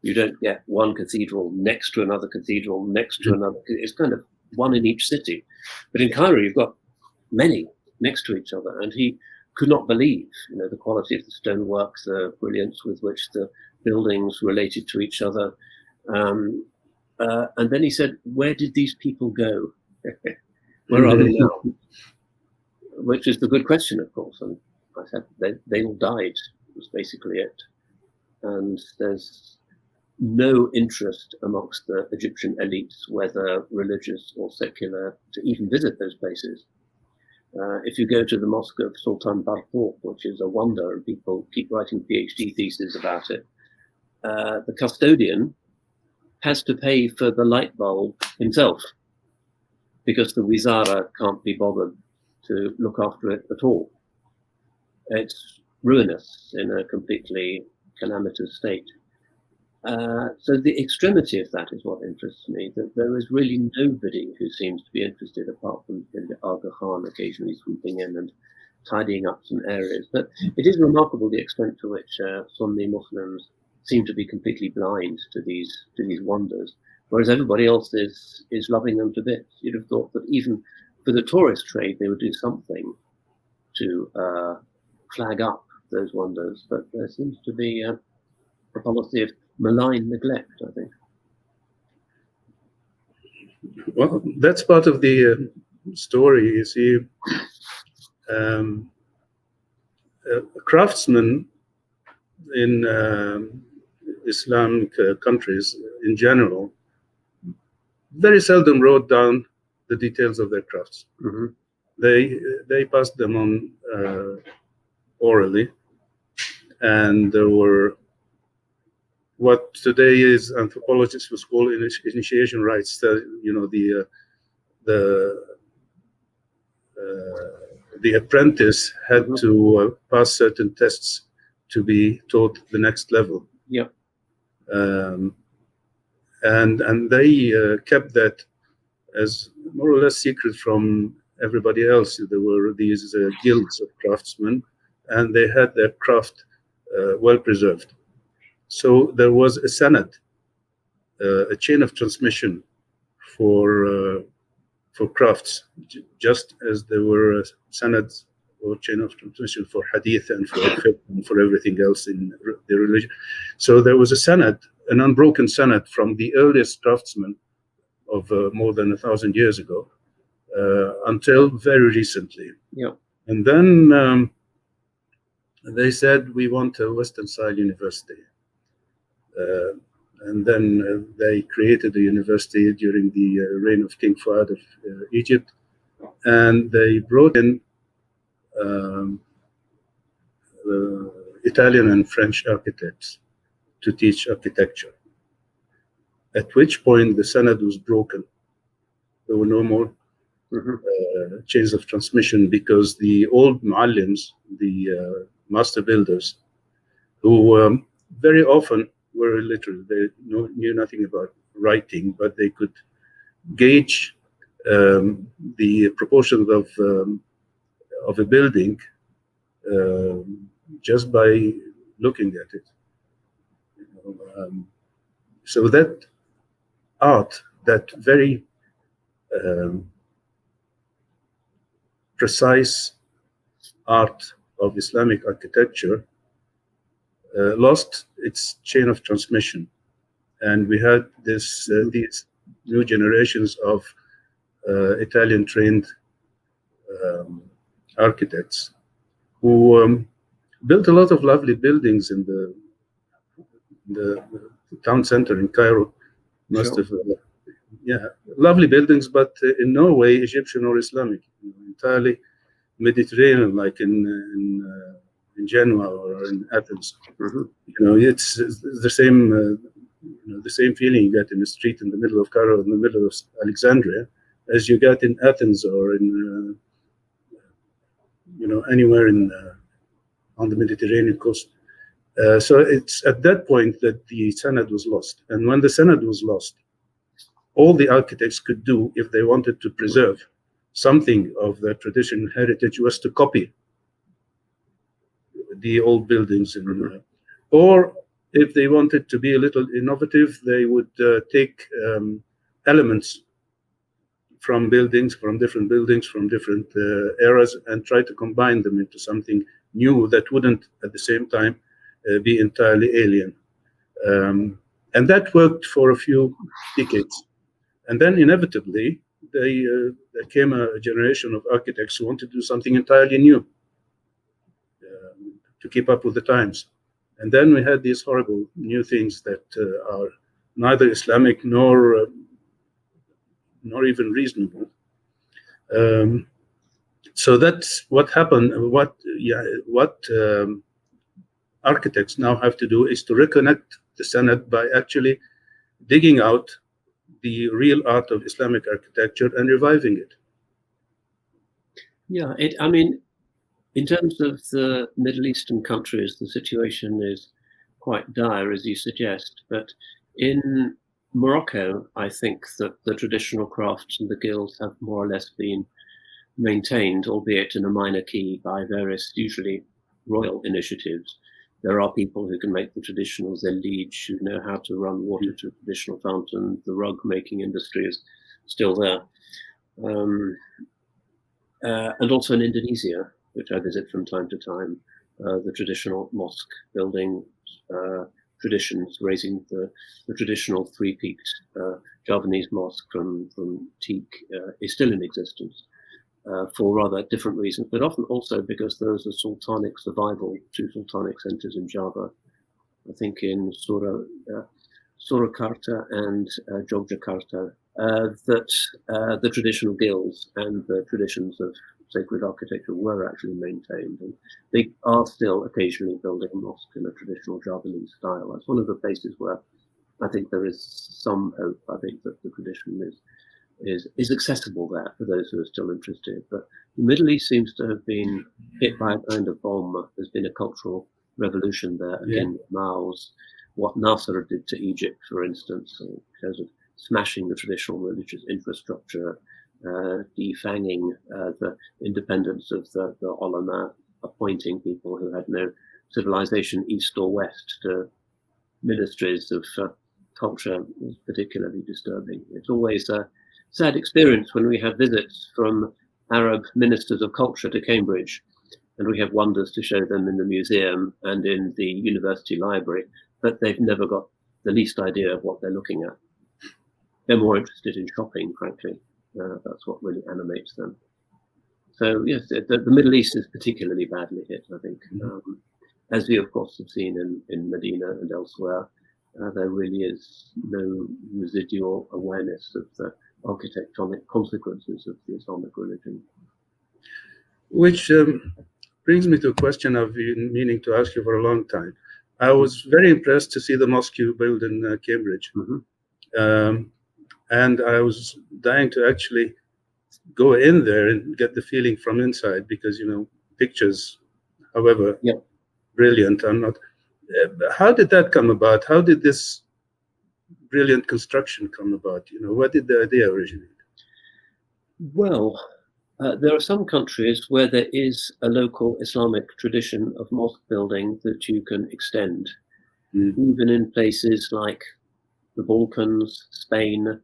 You don't get one cathedral next to another cathedral, next to another. It's kind of one in each city. But in Cairo, you've got many next to each other. And he could not believe, you know, the quality of the stonework, the brilliance with which the buildings related to each other. And then he said, where did these people go? Where are they now? Which is the good question, of course. And I said, they all died, was basically it. And there's no interest amongst the Egyptian elites, whether religious or secular, to even visit those places. If you go to the Mosque of Sultan Barquq, which is a wonder, and people keep writing PhD theses about it, the custodian has to pay for the light bulb himself because the Wizara can't be bothered to look after it at all. It's ruinous in a completely calamitous state. So the extremity of that is what interests me, that there is really nobody who seems to be interested apart from the Aga Khan occasionally swooping in and tidying up some areas. But it is remarkable the extent to which Sunni Muslims seem to be completely blind to these wonders, whereas everybody else is loving them to bits. You'd have thought that even for the tourist trade, they would do something to flag up those wonders, but there seems to be a policy of malign neglect, I think. Well, that's part of the story. You see, craftsmen in Islamic countries in general very seldom wrote down the details of their crafts. Mm-hmm. They passed them on orally, and there were what today is anthropologists would call initiation rites. The apprentice had to pass certain tests to be taught the next level. Yeah. And they kept that as more or less secret from everybody else. There were these guilds of craftsmen, and they had their craft well preserved. So there was a sanad, a chain of transmission for crafts, just as there were sanads or chain of transmission for hadith and for fiqh and for everything else in the religion. So there was a sanad, an unbroken sanad from the earliest craftsmen of more than 1,000 years ago until very recently. Yeah. And then they said, we want a Western-style university. And then they created a university during the reign of King Fuad of Egypt, and they brought in Italian and French architects to teach architecture, at which point the sanad was broken. There were no more chains of transmission, because the old muallims, the master builders, who very often were illiterate, they knew nothing about writing, but they could gauge the proportions of a building just by looking at it. So that art, that very precise art of Islamic architecture, lost its chain of transmission, and we had these new generations of Italian-trained architects who built a lot of lovely buildings in the town center in Cairo. Lovely buildings, but in no way Egyptian or Islamic. Entirely Mediterranean, like in Genoa or in Athens. It's the same. The same feeling you get in the street in the middle of Cairo, in the middle of Alexandria, as you get in Athens or in anywhere on the Mediterranean coast. So it's at that point that the sanad was lost. And when the sanad was lost, all the architects could do, if they wanted to preserve something of their traditional heritage, was to copy the old buildings, or if they wanted to be a little innovative, they would take elements from different buildings, from different eras, and try to combine them into something new that wouldn't, at the same time, be entirely alien. And that worked for a few decades. And then inevitably, there came a generation of architects who wanted to do something entirely new to keep up with the times. And then we had these horrible new things that are neither Islamic nor even reasonable. So that's what happened. What architects now have to do is to reconnect the sanad by actually digging out the real art of Islamic architecture and reviving it. Yeah, I mean, in terms of the Middle Eastern countries, the situation is quite dire, as you suggest. But in Morocco, I think that the traditional crafts and the guilds have more or less been maintained, albeit in a minor key, by various, usually royal initiatives. There are people who can make the traditional zellij, who know how to run water to a traditional fountain. The rug making industry is still there. And also in Indonesia, which I visit from time to time, the traditional mosque building traditions, raising the traditional three-peaked Javanese mosque from teak is still in existence for rather different reasons, but often also because those are sultanic survival, two sultanic centers in Java, I think in Surakarta and Yogyakarta, that the traditional guilds and the traditions of sacred architecture were actually maintained. And they are still occasionally building a mosque in a traditional Javanese style. That's one of the places where I think there is some hope. I think that the tradition is accessible there for those who are still interested. But the Middle East seems to have been hit by a kind of bomb. There's been a cultural revolution there. Again, Mao's, what Nasser did to Egypt, for instance, in terms of smashing the traditional religious infrastructure, defanging the independence of the ulama, appointing people who had no civilization, east or west, to ministries of culture, was particularly disturbing. It's always a sad experience when we have visits from Arab ministers of culture to Cambridge, and we have wonders to show them in the museum and in the university library, but they've never got the least idea of what they're looking at. They're more interested in shopping, frankly. That's what really animates them. So yes, the Middle East is particularly badly hit, I think. As we, of course, have seen in Medina and elsewhere, there really is no residual awareness of the architectonic consequences of the Islamic religion. Which brings me to a question I've been meaning to ask you for a long time. I was very impressed to see the mosque you built in Cambridge. And I was dying to actually go in there and get the feeling from inside, because, pictures, however brilliant, are not. How did that come about? How did this brilliant construction come about? Where did the idea originate? Well, there are some countries where there is a local Islamic tradition of mosque building that you can extend. Even in places like the Balkans, Spain,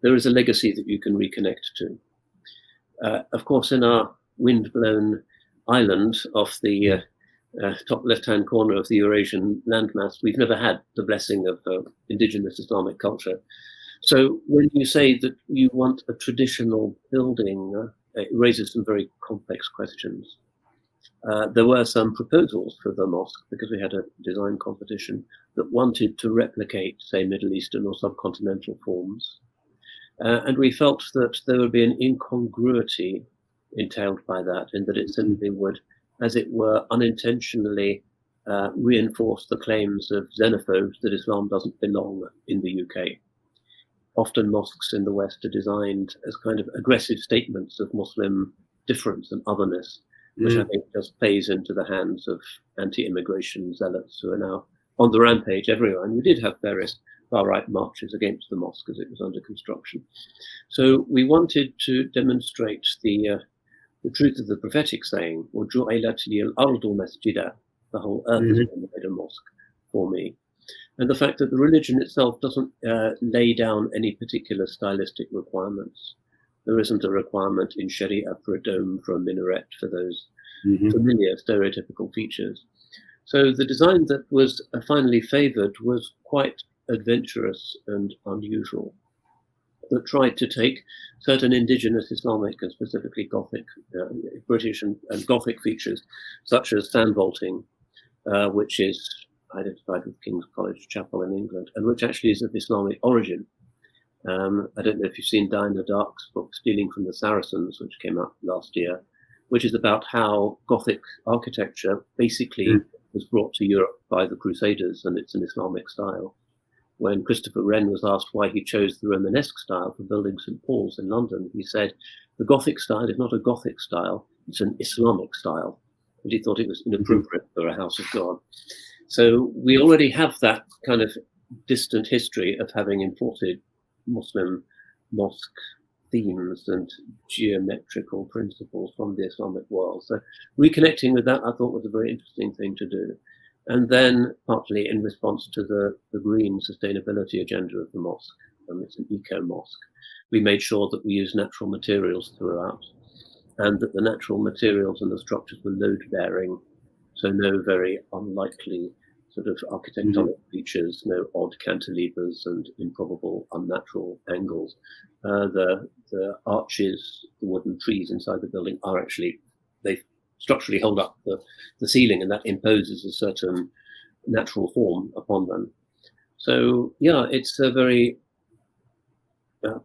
there is a legacy that you can reconnect to. Of course, in our wind-blown island off the top left-hand corner of the Eurasian landmass, we've never had the blessing of indigenous Islamic culture. So when you say that you want a traditional building, it raises some very complex questions. There were some proposals for the mosque, because we had a design competition that wanted to replicate, say, Middle Eastern or subcontinental forms. And we felt that there would be an incongruity entailed by that, in that it simply would, as it were, unintentionally reinforce the claims of xenophobes that Islam doesn't belong in the UK. Often mosques in the West are designed as kind of aggressive statements of Muslim difference and otherness, which I think just plays into the hands of anti-immigration zealots who are now on the rampage everywhere. And we did have various far-right marches against the mosque as it was under construction. So we wanted to demonstrate the truth of the prophetic saying, وَجُعِلَتْ لِيَ الْأَرْضُ مَسْجِدًا, the whole earth has been made a mosque for me. And the fact that the religion itself doesn't lay down any particular stylistic requirements. There isn't a requirement in Sharia for a dome, for a minaret, for those familiar stereotypical features. So the design that was finally favoured was quite adventurous and unusual, that tried to take certain indigenous Islamic and specifically Gothic, British and Gothic features, such as sand vaulting, which is identified with King's College Chapel in England, and which actually is of Islamic origin. I don't know if you've seen Diana Dark's book, Stealing from the Saracens, which came out last year, which is about how Gothic architecture basically was brought to Europe by the Crusaders, and it's an Islamic style. When Christopher Wren was asked why he chose the Romanesque style for building St. Paul's in London, he said, the Gothic style is not a Gothic style, it's an Islamic style. And he thought it was inappropriate for a house of God. So we already have that kind of distant history of having imported Muslim mosque themes and geometrical principles from the Islamic world. So reconnecting with that, I thought, was a very interesting thing to do. And then partly in response to the green sustainability agenda of the mosque, it's an eco-mosque, we made sure that we used natural materials throughout, and that the natural materials and the structures were load-bearing, so no very unlikely sort of architectonic features, no odd cantilevers and improbable unnatural angles. The arches, the wooden trees inside the building are actually, they structurally hold up the ceiling, and that imposes a certain natural form upon them. So yeah, it's a very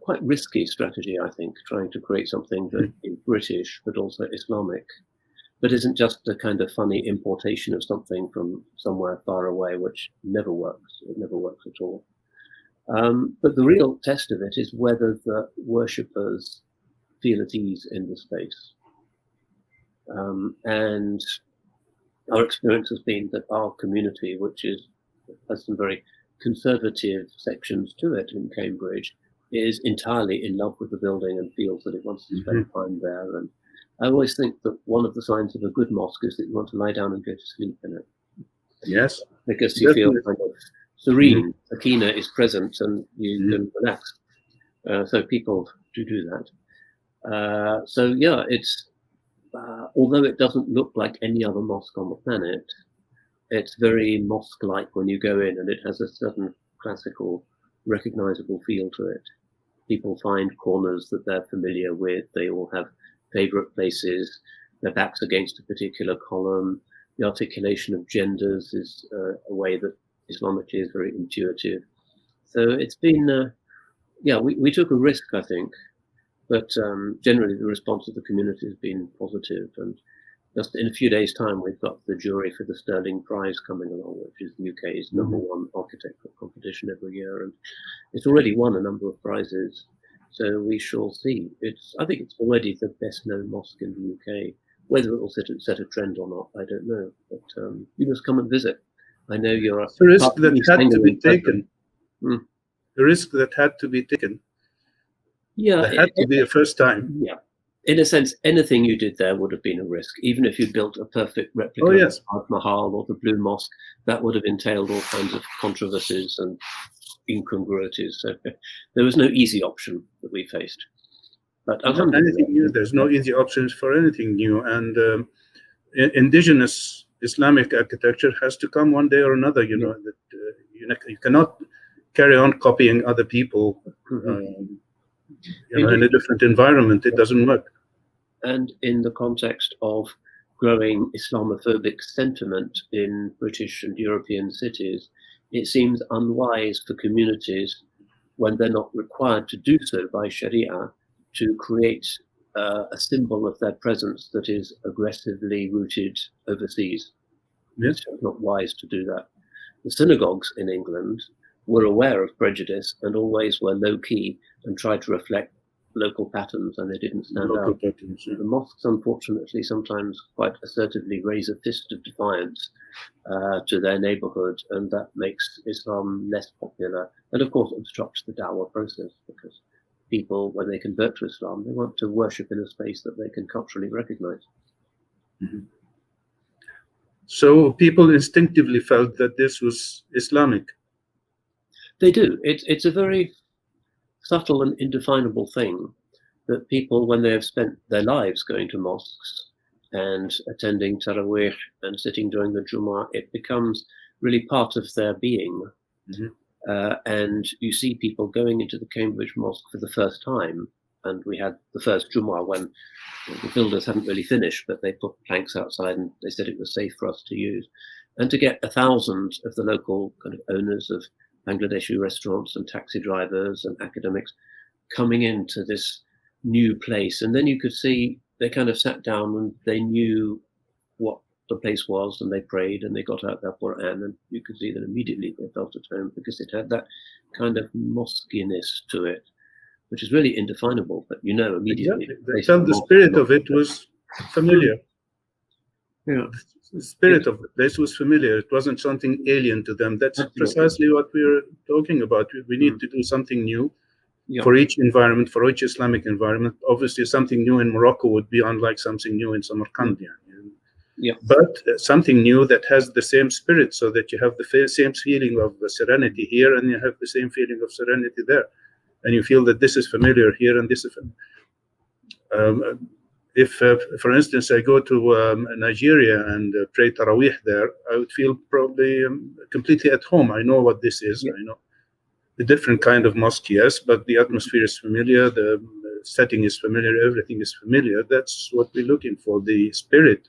quite risky strategy, I think, trying to create something that is British but also Islamic, but isn't just a kind of funny importation of something from somewhere far away, which never works. It never works at all. But the real test of it is whether the worshippers feel at ease in the space. And our experience has been that our community, which has some very conservative sections to it in Cambridge, is entirely in love with the building and feels that it wants to spend time there. And I always think that one of the signs of a good mosque is that you want to lie down and go to sleep in it. Yes. Because you feel kind of serene. Sakina is present and you can relax. So people do that. So yeah, it's, although it doesn't look like any other mosque on the planet, it's very mosque-like when you go in, and it has a certain classical, recognizable feel to it. People find corners that they're familiar with. They all have favorite places. Their backs against a particular column. The articulation of genders is a way that Islamically is very intuitive. So it's been, yeah, we took a risk, I think. But generally, the response of the community has been positive, and just in a few days' time, we've got the jury for the Sterling Prize coming along, which is the UK's #1 architectural competition every year, and it's already won a number of prizes. So we shall see. I think it's already the best-known mosque in the UK. Whether it will set a trend or not, I don't know. But you must come and visit. I know you're a risk that had to be taken. The risk that had to be taken. Yeah, there had to be a first time. Yeah. In a sense, anything you did there would have been a risk. Even if you built a perfect replica of Taj Mahal or the Blue Mosque, that would have entailed all kinds of controversies and incongruities. So there was no easy option that we faced. But anything new, there's no easy options for anything new. And indigenous Islamic architecture has to come one day or another. You know that you cannot carry on copying other people. In a different environment, it doesn't work. And in the context of growing Islamophobic sentiment in British and European cities, it seems unwise for communities, when they're not required to do so by Sharia, to create a symbol of their presence that is aggressively rooted overseas. Yes. It's not wise to do that. The synagogues in England were aware of prejudice and always were low-key and tried to reflect local patterns, and they didn't stand out. Patterns, yeah. The mosques, unfortunately, sometimes quite assertively raise a fist of defiance to their neighborhood, and that makes Islam less popular, and of course obstructs the dawah process, because people, when they convert to Islam, they want to worship in a space that they can culturally recognize. So people instinctively felt that this was Islamic. They do. It's a very subtle and indefinable thing that people, when they have spent their lives going to mosques and attending Taraweeh and sitting during the Jummah, it becomes really part of their being. And you see people going into the Cambridge Mosque for the first time. And we had the first Jummah when the builders hadn't really finished, but they put planks outside and they said it was safe for us to use. And to get 1,000 of the local kind of owners of Bangladeshi restaurants and taxi drivers and academics coming into this new place. And then you could see they kind of sat down and they knew what the place was, and they prayed and they got out their Quran, and you could see that immediately they felt at home because it had that kind of mosquiness to it, which is really indefinable, but you know immediately. Exactly. They felt the spirit of it was familiar. Yeah. The spirit of the place was familiar. It wasn't something alien to them. That's precisely what we're talking about. We need to do something new for each environment, for each Islamic environment. Obviously, something new in Morocco would be unlike something new in Samarkand. But something new that has the same spirit, so that you have the same feeling of serenity here and you have the same feeling of serenity there. And you feel that this is familiar here and this is familiar. If, for instance, I go to Nigeria and pray Taraweeh there, I would feel probably completely at home. I know what this is. I know a different kind of mosque, yes, but the atmosphere is familiar, the setting is familiar, everything is familiar. That's what we're looking for, the spirit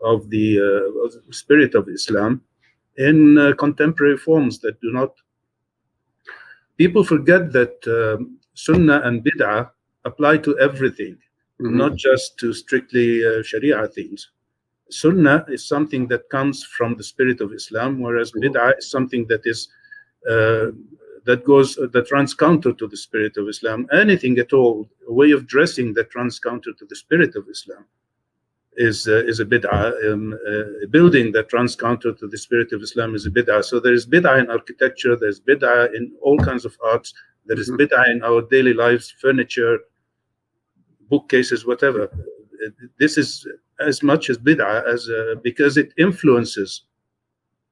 of Islam in contemporary forms that do not. People forget that Sunnah and Bid'ah apply to everything. Not just to strictly Sharia things. Sunnah is something that comes from the spirit of Islam, whereas Bid'ah is something that is that runs counter to the spirit of Islam. Anything at all, a way of dressing that runs counter to the spirit of Islam is a Bid'ah. A building that runs counter to the spirit of Islam is a Bid'ah. So there is Bid'ah in architecture, there's Bid'ah in all kinds of arts, there is Bid'ah in our daily lives, furniture, bookcases, whatever. This is as much as bid'ah as because it influences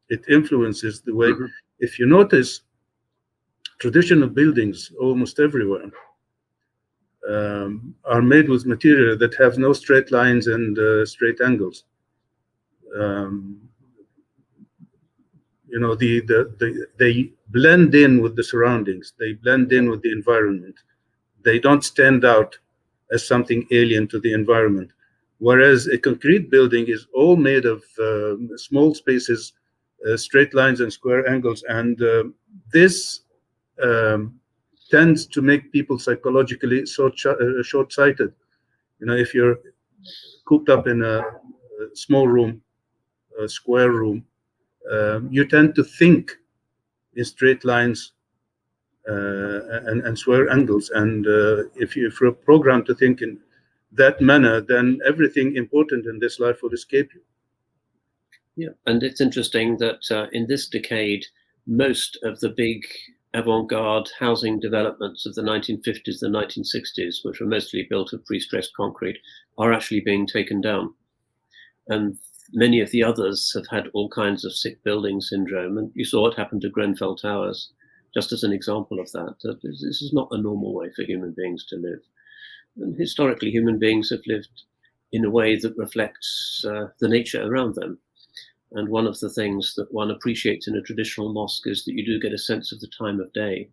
the way. If you notice, traditional buildings almost everywhere are made with material that have no straight lines and straight angles. They blend in with the surroundings. They blend in with the environment. They don't stand out as something alien to the environment. Whereas a concrete building is all made of small spaces, straight lines and square angles. And this tends to make people psychologically short-sighted. If you're cooped up in a small room, a square room, you tend to think in straight lines and square angles. And if you're programmed to think in that manner, then everything important in this life will escape you. Yeah, and it's interesting that in this decade, most of the big avant-garde housing developments of the 1950s, the 1960s, which were mostly built of pre-stressed concrete, are actually being taken down. And many of the others have had all kinds of sick building syndrome. And you saw it happen to Grenfell Towers, just as an example of that. This is not a normal way for human beings to live. And historically, human beings have lived in a way that reflects the nature around them. And one of the things that one appreciates in a traditional mosque is that you do get a sense of the time of day.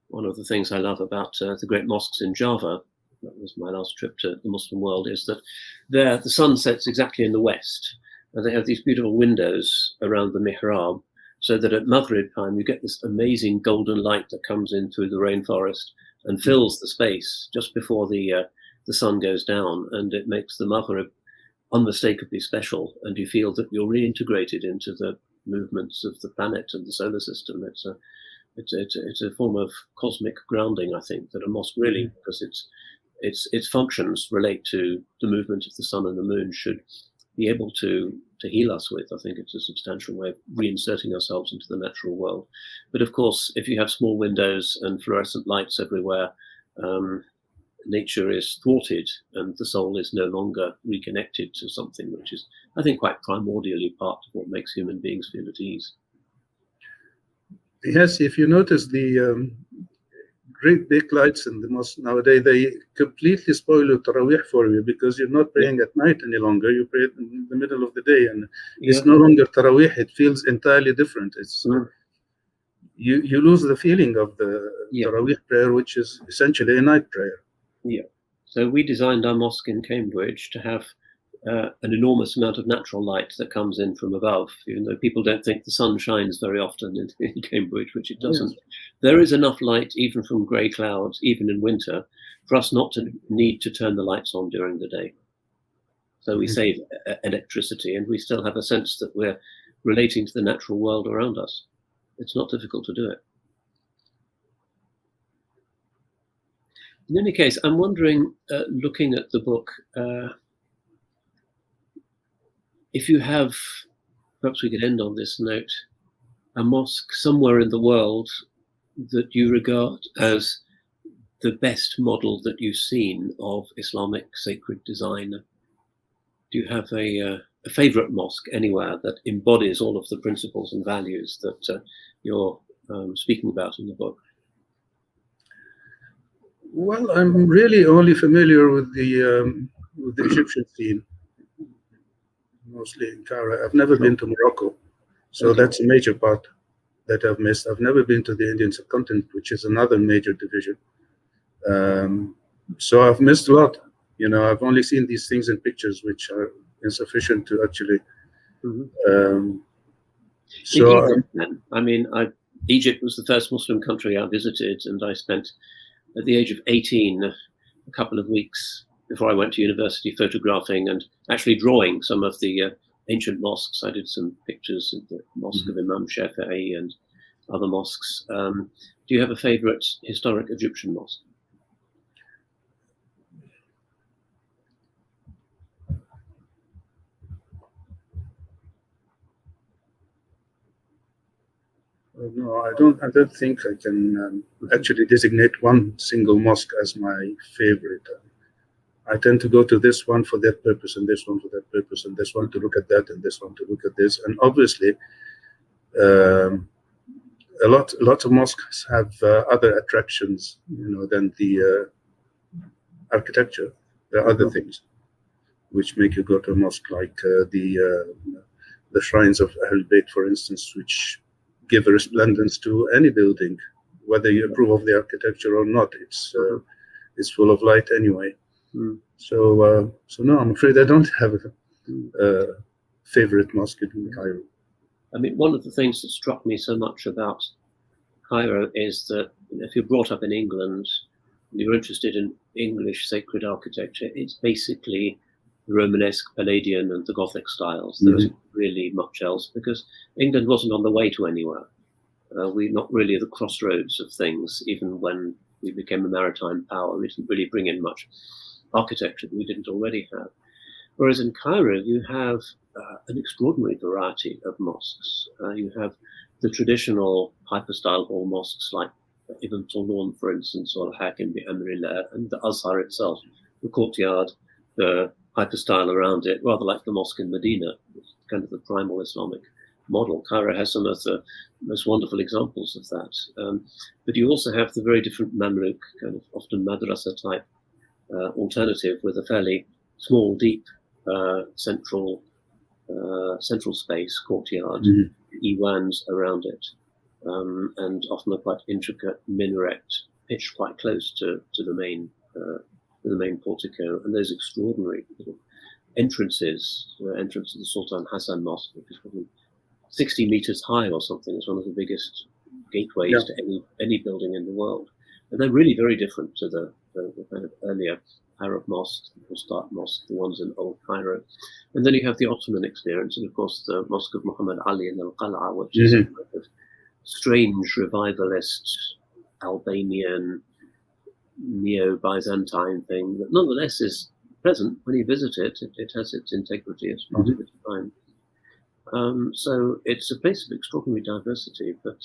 One of the things I love about the great mosques in Java, that was my last trip to the Muslim world, is that there the sun sets exactly in the west. And they have these beautiful windows around the mihrab, so that at Maghrib time you get this amazing golden light that comes in through the rainforest and fills the space just before the sun goes down, and it makes the Maghrib unmistakably special, and you feel that you're reintegrated into the movements of the planet and the solar system. It's a form of cosmic grounding, I think, that a mosque really, because its functions relate to the movement of the sun and the moon, should be able to heal us with. I think it's a substantial way of reinserting ourselves into the natural world. But of course, if you have small windows and fluorescent lights everywhere, nature is thwarted and the soul is no longer reconnected to something which is, I think, quite primordially part of what makes human beings feel at ease. Yes, if you notice the great big lights in the mosque nowadays, they completely spoil your tarawih for you, because you're not praying at night any longer. You pray in the middle of the day, and it's no longer tarawih. It feels entirely different. It's you lose the feeling of the tarawih prayer, which is essentially a night prayer. Yeah. So we designed our mosque in Cambridge to have an enormous amount of natural light that comes in from above, even though people don't think the sun shines very often in Cambridge, which it doesn't. Yes. There is enough light, even from grey clouds, even in winter, for us not to need to turn the lights on during the day. So we save electricity, and we still have a sense that we're relating to the natural world around us. It's not difficult to do it. In any case, I'm wondering, looking at the book, if you have, perhaps we could end on this note, a mosque somewhere in the world that you regard as the best model that you've seen of Islamic sacred design. Do you have a favorite mosque anywhere that embodies all of the principles and values that you're speaking about in the book? Well, I'm really only familiar with the Egyptian scene, mostly in Cairo. I've never been to Morocco, so that's a major part that I've missed. I've never been to the Indian subcontinent, which is another major division. So I've missed a lot. You know, I've only seen these things in pictures, which are insufficient to actually. Egypt was the first Muslim country I visited, and I spent, at the age of 18, a couple of weeks before I went to university, photographing and actually drawing some of the ancient mosques. I did some pictures of the Mosque of Imam Shafi'i and other mosques. Do you have a favorite historic Egyptian mosque? No, I don't think I can actually designate one single mosque as my favorite. I tend to go to this one for that purpose, and this one for that purpose, and this one to look at that, and this one to look at this. And obviously, a lot of mosques have other attractions, you know, than the architecture. There are other things which make you go to a mosque, like the shrines of Ahl Bayt, for instance, which give a resplendence to any building, whether you approve of the architecture or not. It's full of light anyway. So no, I'm afraid I don't have a favorite mosque in Cairo. I mean, one of the things that struck me so much about Cairo is that if you're brought up in England, and you're interested in English sacred architecture, it's basically Romanesque, Palladian, and the Gothic styles. There isn't really much else because England wasn't on the way to anywhere. We're not really at the crossroads of things. Even when we became a maritime power, we didn't really bring in much architecture that we didn't already have. Whereas in Cairo, you have an extraordinary variety of mosques. You have the traditional hyper-style hall mosques like Ibn Tulun, for instance, or Hakim bi-Amrillah, and the Azhar itself, the courtyard, the hyper-style around it, rather like the mosque in Medina, kind of the primal Islamic model. Cairo has some of the most wonderful examples of that. But you also have the very different Mamluk, kind of often madrasa type alternative with a fairly small, deep central space, courtyard, iwans around it, and often a quite intricate minaret pitched quite close to the main portico, and those extraordinary entrances. The entrance to the Sultan Hassan Mosque, which is probably 60 meters high or something. It's one of the biggest gateways to any building in the world, and they're really very different to the kind of earlier Arab mosques, the Fustat mosque, the ones in Old Cairo. And then you have the Ottoman experience, and of course the Mosque of Muhammad Ali in Al-Qal'a, which is a kind of strange revivalist Albanian neo-Byzantine thing that nonetheless is present when you visit it. It has its integrity as part of its time. So it's a place of extraordinary diversity, but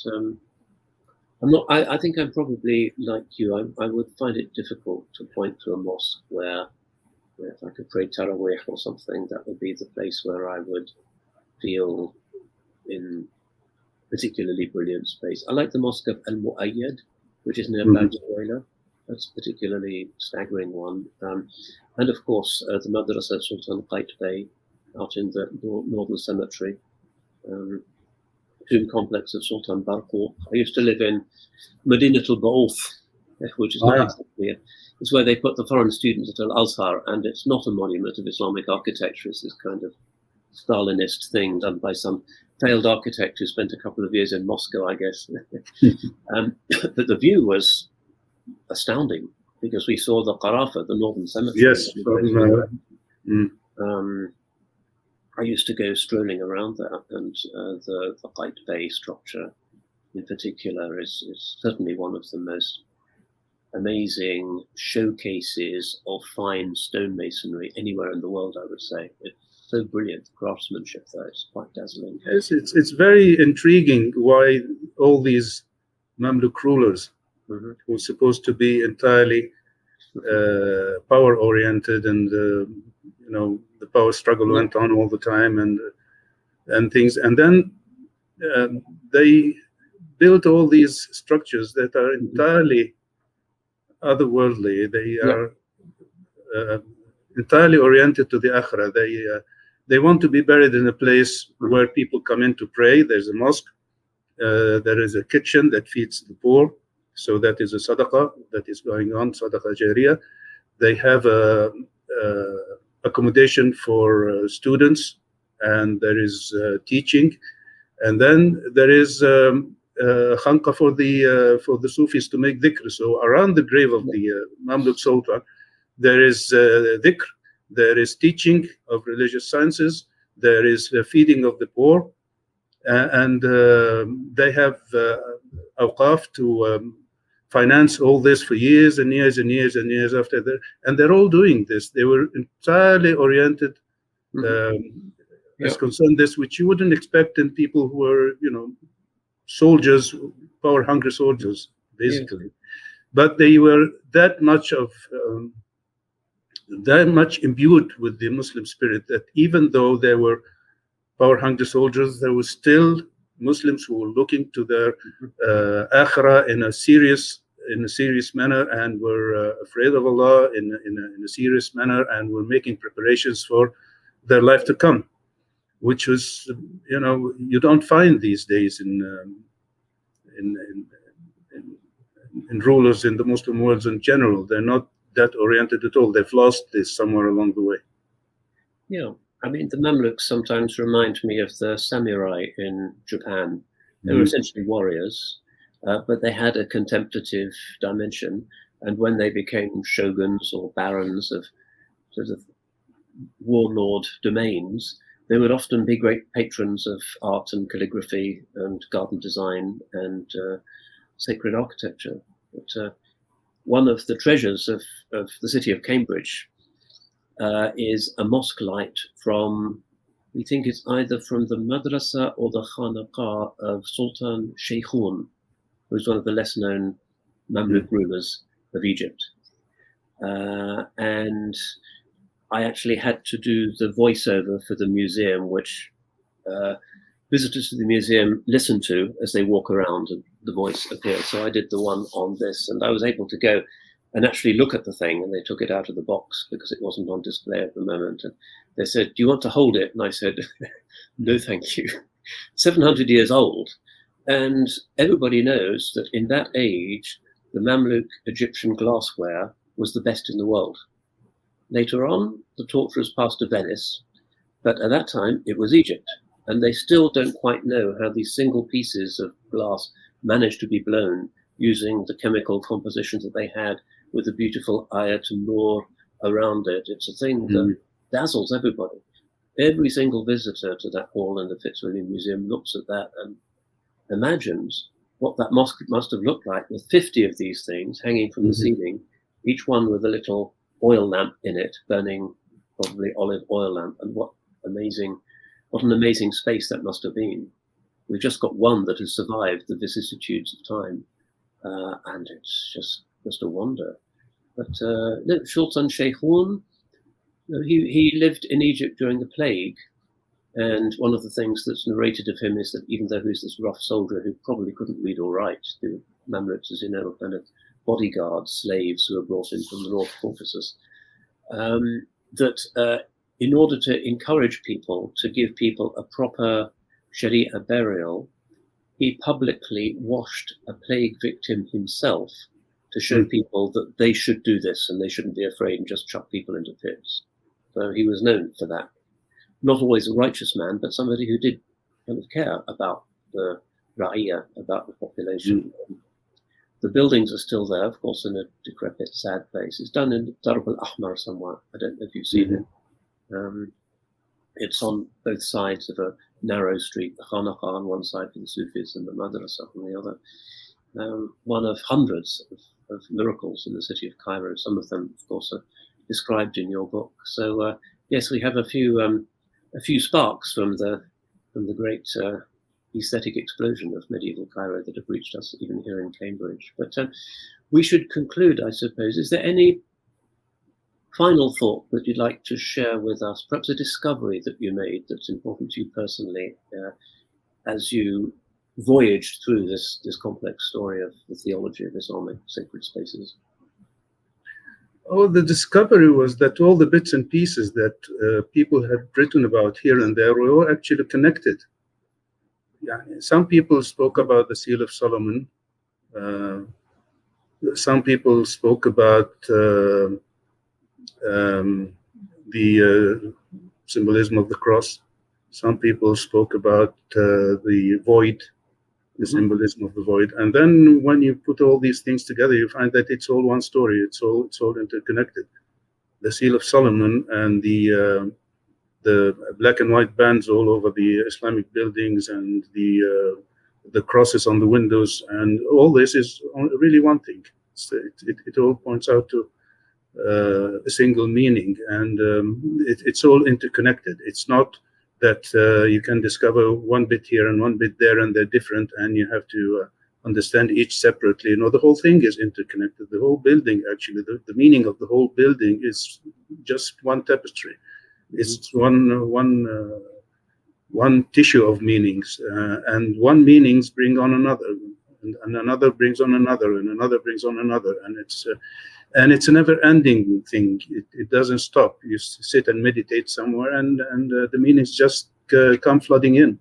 I think I'm probably like you. I would find it difficult to point to a mosque where if I could pray Tarawih or something, that would be the place where I would feel in particularly brilliant space. I like the Mosque of Al-Mu'ayyad, which is near Baghdad. That's a particularly staggering one. And of course, the Madrasa Sultan Qaitbay out in the Northern Cemetery. Tomb complex of Sultan Barqu. I used to live in Madinat al-Ba'uth, which is not exactly it's where they put the foreign students at Al-Azhar, and it's not a monument of Islamic architecture. It's this kind of Stalinist thing done by some failed architect who spent a couple of years in Moscow, I guess. But the view was astounding because we saw the Qarafa, the Northern Cemetery. Yes. I used to go strolling around there, and the Qaitbay structure in particular is certainly one of the most amazing showcases of fine stonemasonry anywhere in the world, I would say. It's so brilliant, the craftsmanship there is quite dazzling. Yes, it's very intriguing why all these Mamluk rulers who were supposed to be entirely power-oriented and the power struggle went on all the time and things, and then they built all these structures that are entirely otherworldly. They are entirely oriented to the akhirah. They want to be buried in a place where people come in to pray. There's a mosque. There is a kitchen that feeds the poor. So that is a sadaqah that is going on, sadaqah jariyah. They have accommodation for students, and there is teaching, and then there is khanqa for the Sufis to make dhikr. So around the grave of the Mamluk Sultan, there is dhikr, there is teaching of religious sciences, there is feeding of the poor, and they have awqaf to finance all this for years and years and years and years after that. And they're all doing this. They were entirely oriented as concerned this, which you wouldn't expect in people who are, soldiers, power-hungry soldiers, basically. But they were that much imbued with the Muslim spirit that even though they were power-hungry soldiers, there were still Muslims who were looking to their akhirah in a serious manner, and were afraid of Allah in a serious manner, and were making preparations for their life to come, which was, you don't find these days in rulers in the Muslim world in general. They're not that oriented at all. They've lost this somewhere along the way. Yeah. I mean, the Mamluks sometimes remind me of the samurai in Japan. They were essentially warriors, but they had a contemplative dimension. And when they became shoguns or barons of sort of warlord domains, they would often be great patrons of art and calligraphy and garden design and sacred architecture. But one of the treasures of the city of Cambridge is a mosque light from, we think it's either from the madrasa or the khanaqah of Sultan Shaykhun, who's one of the less known Mamluk rulers of Egypt. And I actually had to do the voiceover for the museum, which visitors to the museum listen to as they walk around, and the voice appears. So I did the one on this, and I was able to go and actually look at the thing, and they took it out of the box because it wasn't on display at the moment. And they said, "Do you want to hold it?" And I said, "No, thank you." 700 years old. And everybody knows that in that age, the Mamluk Egyptian glassware was the best in the world. Later on, the torch was passed to Venice, but at that time it was Egypt. And they still don't quite know how these single pieces of glass managed to be blown using the chemical compositions that they had with the beautiful ayat nur around it. It's a thing that dazzles everybody. Every single visitor to that hall in the Fitzwilliam Museum looks at that and imagines what that mosque must have looked like with 50 of these things hanging from the ceiling, each one with a little oil lamp in it, burning probably olive oil lamp. And what an amazing space that must have been. We've just got one that has survived the vicissitudes of time, and it's just a wonder. But Sultan Shaykhun, he lived in Egypt during the plague, and one of the things that's narrated of him is that even though he was this rough soldier who probably couldn't read or write, the Mamluks, as you know, kind of bodyguards, slaves who were brought in from the North Caucasus, that in order to encourage people, to give people a proper Sharia burial, he publicly washed a plague victim himself to show people that they should do this and they shouldn't be afraid and just chuck people into pits. So he was known for that. Not always a righteous man, but somebody who did kind of care about the Ra'iyah, about the population. The buildings are still there, of course, in a decrepit, sad place. It's done in Darb al-Ahmar somewhere. I don't know if you've seen it. It's on both sides of a narrow street, the Khanaqah on one side for the Sufis and the Madrasa on the other. One of hundreds of miracles in the city of Cairo. Some of them, of course, are described in your book. So yes, we have a few sparks from the great aesthetic explosion of medieval Cairo that have reached us even here in Cambridge. But we should conclude, I suppose. Is there any final thought that you'd like to share with us, perhaps a discovery that you made that's important to you personally as you voyaged through this complex story of the theology of Islamic sacred spaces? Oh, the discovery was that all the bits and pieces that people had written about here and there were all actually connected. Yeah, some people spoke about the Seal of Solomon. Some people spoke about the symbolism of the cross. Some people spoke about the void, the symbolism of the void. And then when you put all these things together, you find that it's all one story. It's all interconnected. The Seal of Solomon and the black and white bands all over the Islamic buildings and the crosses on the windows, and all this is really one thing. It all points out to a single meaning, and it's all interconnected. It's not that you can discover one bit here and one bit there and they're different and you have to understand each separately. You know, the whole thing is interconnected. The whole building, actually, the meaning of the whole building is just one tapestry. It's one tissue of meanings, and one meanings bring on another, and another brings on another, and another brings on another, and it's a never-ending thing. It doesn't stop. You sit and meditate somewhere, and the meanings just come flooding in.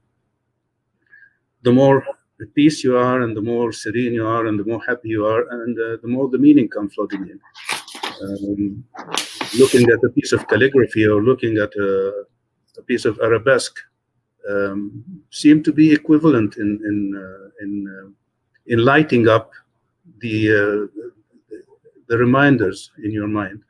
The more at peace you are, and the more serene you are, and the more happy you are, and the more the meaning comes flooding in. Looking at a piece of calligraphy or looking at a piece of arabesque seem to be equivalent in lighting up the reminders in your mind.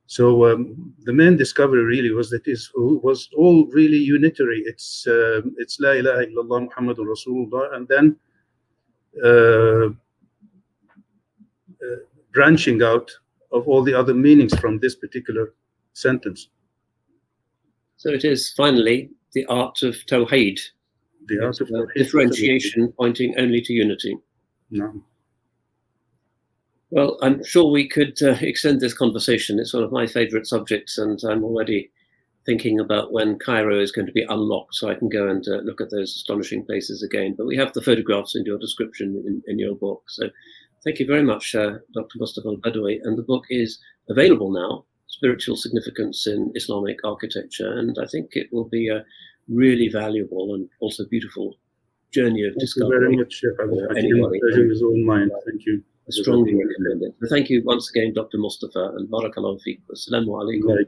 So the main discovery really was that it was all really unitary. It's La ilaha illallah Muhammadur Rasulullah, and then branching out of all the other meanings from this particular sentence. So it is finally the art of Tawheed. The art of Tawheed. Differentiation pointing only to unity. No. Well, I'm sure we could extend this conversation. It's one of my favorite subjects, and I'm already thinking about when Cairo is going to be unlocked so I can go and look at those astonishing places again. But we have the photographs in your description in your book. So thank you very much, Dr. Mostafa al-Badawi. And the book is available now, Spiritual Significance in Islamic Architecture. And I think it will be a really valuable and also beautiful journey of discovery. Thank you very much, Shaykh Abdal Hakim. The pleasure is all mine. Thank you. I strongly recommend it. So thank you once again, Dr. Mostafa, and barakallahu feek. Assalamu alaikum.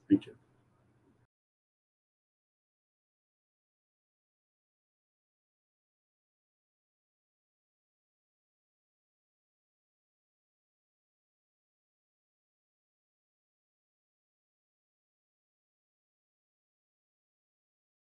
Thank you.